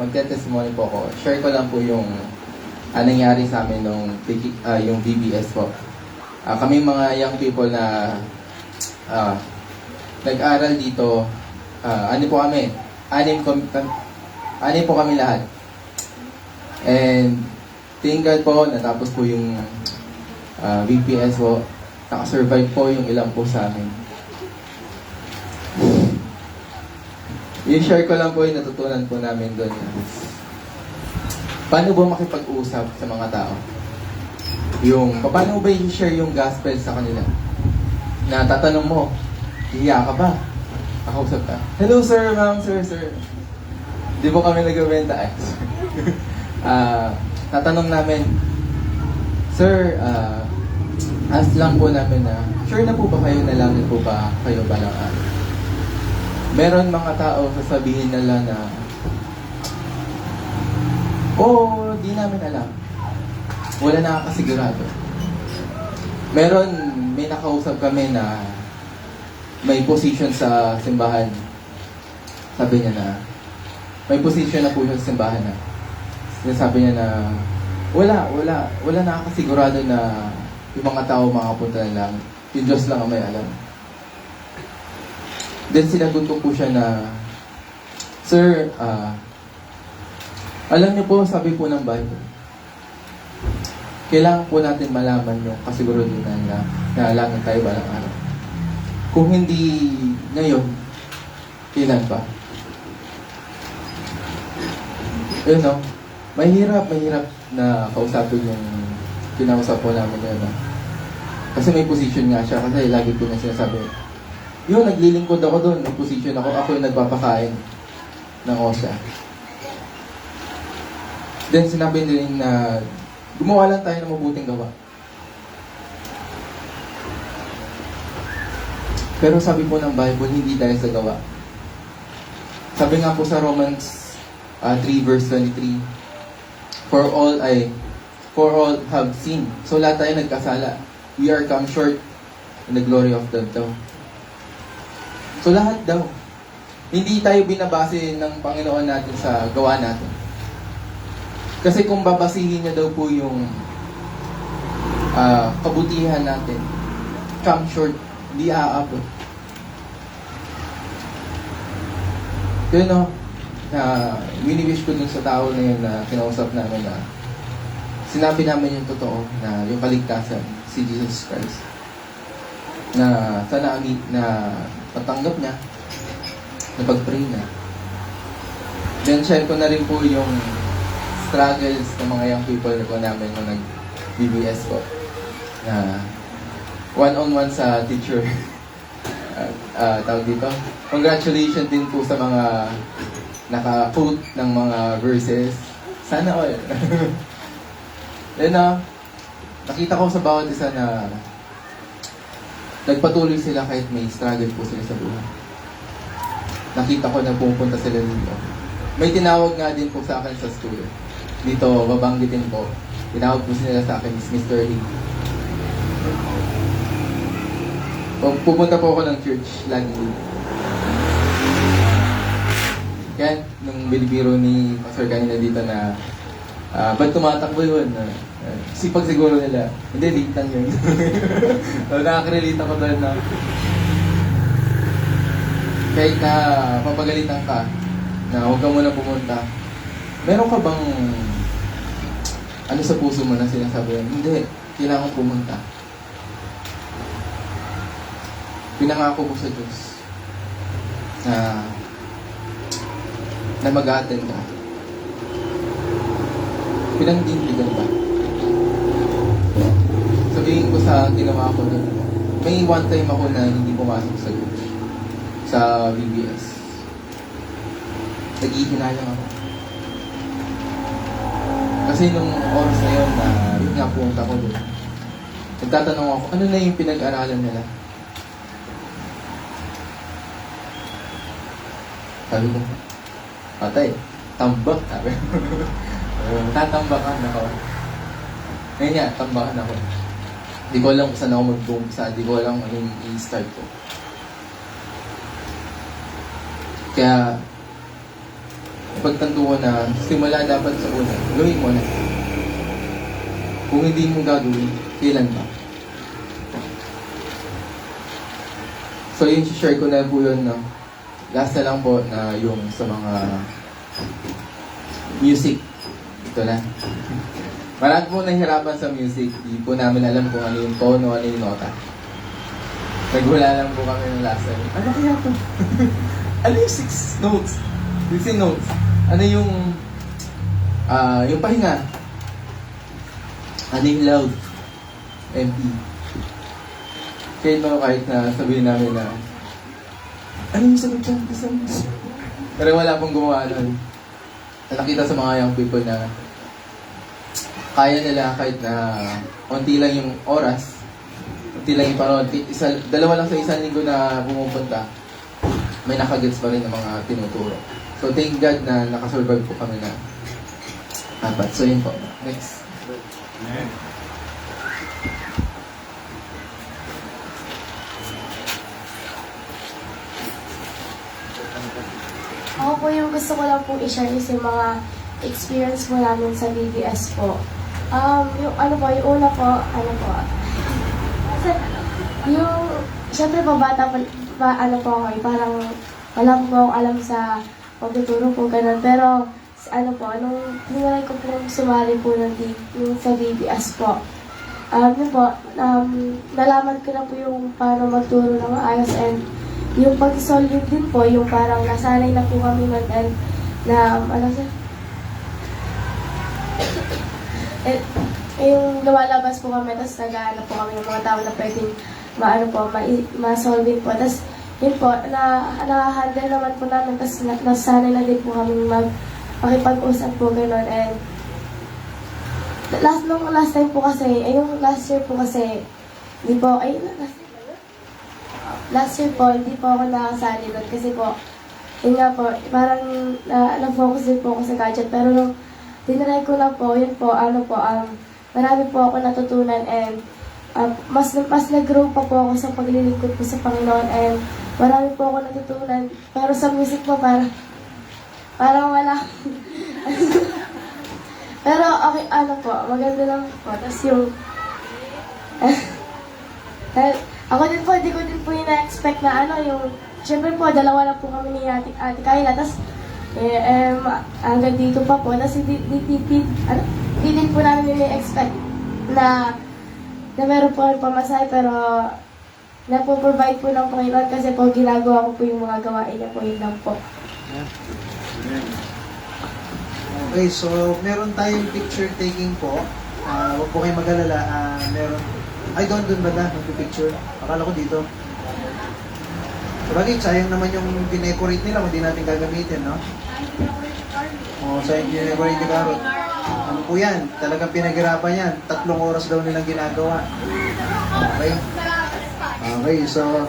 magte-testimony po ako. Share ko lang po yung nangyari sa amin nung yung VBS po. Kami mga young people na nag-aral dito, ano po kami? Anim po kami lahat. And thank God po, natapos po yung VPS po. Nakasurvive po yung ilang po sa amin. I-share ko lang po yung natutunan po namin doon. Paano ba makipag-usap sa mga tao? Paano ba i-share yung gospel sa kanila? Na tatanong mo, hiya ka ba? Nakausap ka. Hello sir, ma'am, sir. Di po kami nag-benta. Tatanong namin, sir, ask lang po namin na, sure na po ba kayo na langit po ba kayo balang araw? Meron mga tao sasabihin nila na, oh, di namin alam. Wala nakakasigurado. May nakausap kami na may position sa simbahan. Sabi niya na, may position na po siya sa simbahan na. Sabi niya na, wala nakakasigurado na yung mga tao makapunta na lang. Yung Diyos lang ang may alam. Then sinagot ko po siya na, Sir, alam niyo po, sabi po ng Bible, kailangan po natin malaman yung kasiguraduhan na langit tayo balang araw. Kung hindi ngayon, kailan pa? Yun no, mahirap na kausapin yung kinausap po namin yun. No? Kasi may position nga siya, kasi lagi po na sinasabi, yun, naglilingkod ako doon, may position ako yung nagpapakain ng osya. Then sinabi din na gumawa lang tayo ng mabuting gawa. Pero sabi po ng Bible, hindi dahil sa gawa. Sabi nga po sa Romans 3 verse 23, For all have sinned. So lahat tayo nagkasala. We are come short in the glory of God daw. So lahat daw. Hindi tayo binabase ng Panginoon natin sa gawa natin. Kasi kung babasihin niya daw po yung kabutihan natin, come short, di aabot. Yun no, na wini-wish ko dun sa tao na yun na kinausap namin na sinabi namin yung totoo na yung kaligtasan, si Jesus Christ. Na sana na patanggap niya, na pag-pray niya. Then share ko na rin po yung struggles ng mga young people ko namin nung nag-BBS po. Na one-on-one sa teacher. Tawag dito. Congratulations din po sa mga naka-quote ng mga verses. Sana all. Then nakita ko sa bawat isa na nagpatuloy sila kahit may struggle po sila sa buhay. Nakita ko na pupunta sila dito. May tinawag nga din po sa akin sa school. Dito, babanggitin po. Tinawag po sila sa akin is Mr. Lee. Pupunta po ako ng church lagi. Kaya, nung binibiro ni Pastor kanina dito na ba't tumatakbo yun? Sipag siguro nila. Hindi, late lang yun. So, nakaka-relate ako doon na kahit na papagalitan ka na huwag ka muna pumunta, meron ka bang ano sa puso mo na sinasabi yun? Hindi, kailangan pumunta. Pinangako ko sa Diyos na mag-attend ka. Pinangdindigan ba? Sabihin ko sa ginawa ko doon, may one time ako na hindi pumasok sa church, sa BBS. Nag-ihinalang ako. Kasi nung oras na yun na yun nga pumunta ko doon, nagtatanong ako, ano na yung pinag-aralan nila? Sabi ko, patay, tambak. Sabi ko, tatambakan ako. Ngayon nga, tambakan ako. Hindi ko alam kung saan ako mag-umpisa. Hindi ko alam ano yung i-start ko. Kaya, pagtanto ko na simula dapat sa una, gawin mo na. Kung hindi mo gagawin, kailan ba? So yun, share ko na po yun, no? Last na lang po na yung sa mga music. Ito na. Marami po nahihirapan sa music. Di po namin alam kung ano yung tono, ano yung nota. Naghula lang po kami ng last time. Ano kaya to? Ano yung 6 notes? 16 notes. Ano yung pahinga? Ano yung loud? MP. Kaya no, kahit na sabihin namin na ano yung sagot dyan? Pero wala pong gumawa nun. Nakita sa mga young people na kaya nila kahit na konti lang yung oras, konti lang yung panahon, dalawa lang sa isang linggo na pumupunta, may nakagets pa rin ng mga tinuturo. So thank God na nakasurvive po kami na 4. So yun po. Next. Ako po yung gusto ko lang pong i-share is yung mga experience po namin sa BBS po. Yung ano po, yung una po, ano po, yung, syempre po bata pa ano po ako, parang wala po akong alam sa pagtuturo po, ganun. Pero, ano po, nung tinry ko po sumali po yung sa BBS po, yun po, nalaman ko na po yung paano magturo ng maayos and yung pag-solve din po, yung parang nasanay na po kami nun and na, ano sa, yung lumalabas po kami, tapos nag-aanap po kami ng mga tao na pwedeng maano po, ma-solve po. Tapos, yun po, na-handle naman po namin, tapos nasanay na din po kami makipag-usap po, gano'n. And, last time po kasi, yung last year po kasi, hindi po, last year po, hindi po ako nakasali doon kasi po, yun nga po, parang na-focus din po ako sa gadget. Pero nung tinry ko na po, yun po, ano po, marami po ako natutunan and mas nag-grow pa po ako sa paglilingkod po sa Panginoon and marami po ako natutunan. Pero sa music po, parang wala. Pero okay, ano po, maganda lang po. Tapos yung, ako din po, hindi ko din po yung na-expect na ano, yung, syempre po, dalawa lang po kami ni Ate Kayla, tapos, hanggang dito pa po, tapos hindi din po namin ni-expect na meron po kami pamasahe, pero napo-provide po ng Panginoon kasi po ginagawa ko po yung mga gawain niya po, yun lang po. Okay, so meron tayong picture taking po. Huwag po kayong mag-alala. Meron... Ay, doon ba na? Magpipicture? Akala ko dito. Sabagay, sayang naman yung dinecorate nila kung di natin gagamitin, no? Sayang yung dinecorate ni Karot. Ano po yan? Talagang pinaghirapan yan. 3 oras daw nilang ginagawa. Okay? Okay, so...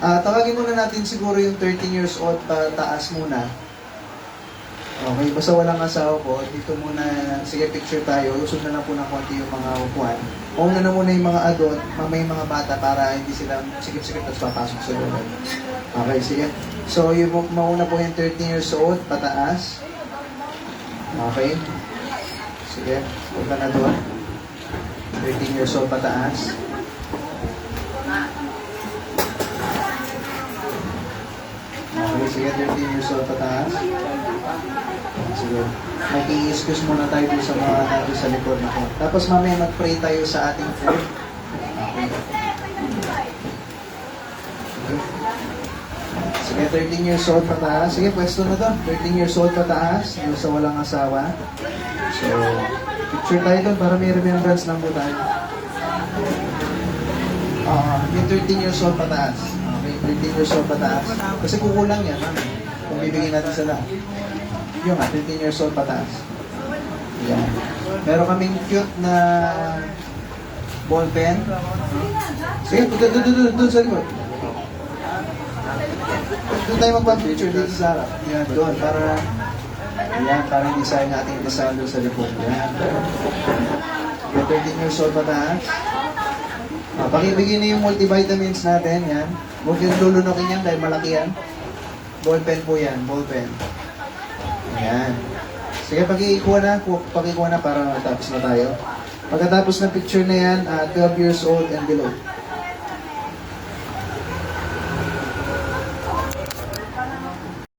tawagin muna natin siguro yung 13 years old taas muna. Okay, basta walang asawa po, dito muna, sige picture tayo, usog na lang po ng konti yung mga upuan. Mauna na muna yung mga adult, mamay yung mga bata para hindi sila sikip-sikip at papasok sa loob. Okay, sige. So, yung mauna po yung 13 years old, pataas. Okay. Sige, punta na doon. 13 years old, pataas. Okay, sige, 13 years old, pataas. Sige, mag-i-excuse muna tayo dun sa mga natin sa likod na po. Tapos mamaya mag-pray tayo sa ating food. Okay. Sige, 13 years old pataas. Sige, pwesto na to. 13 years old pataas. Yung sa walang asawa. So, picture tayo doon para may remembrance lang po tayo. Yung 13 years old pataas. Okay, 13 years old pataas. Kasi kukulang yan, mami. Kung bibigyan natin sa lahat. Yung 13 years old pataas. Yan. Meron kaming cute na ball pen. Sige, doon sa likod. Doon tayo magpa-picture dito sa harap. Yan, doon. Para hindi sayang ating dasal doon sa likod. Yan. Yung 13 years old pataas. Pakibigyan na yung multivitamins natin. Yan. Huwag yung lulunokin yan dahil malaki yan. Ball pen po yan. Ball pen. Ayan. Sige, pakikuha na para matapos na tayo. Pagkatapos ng picture na yan, 12 years old and below.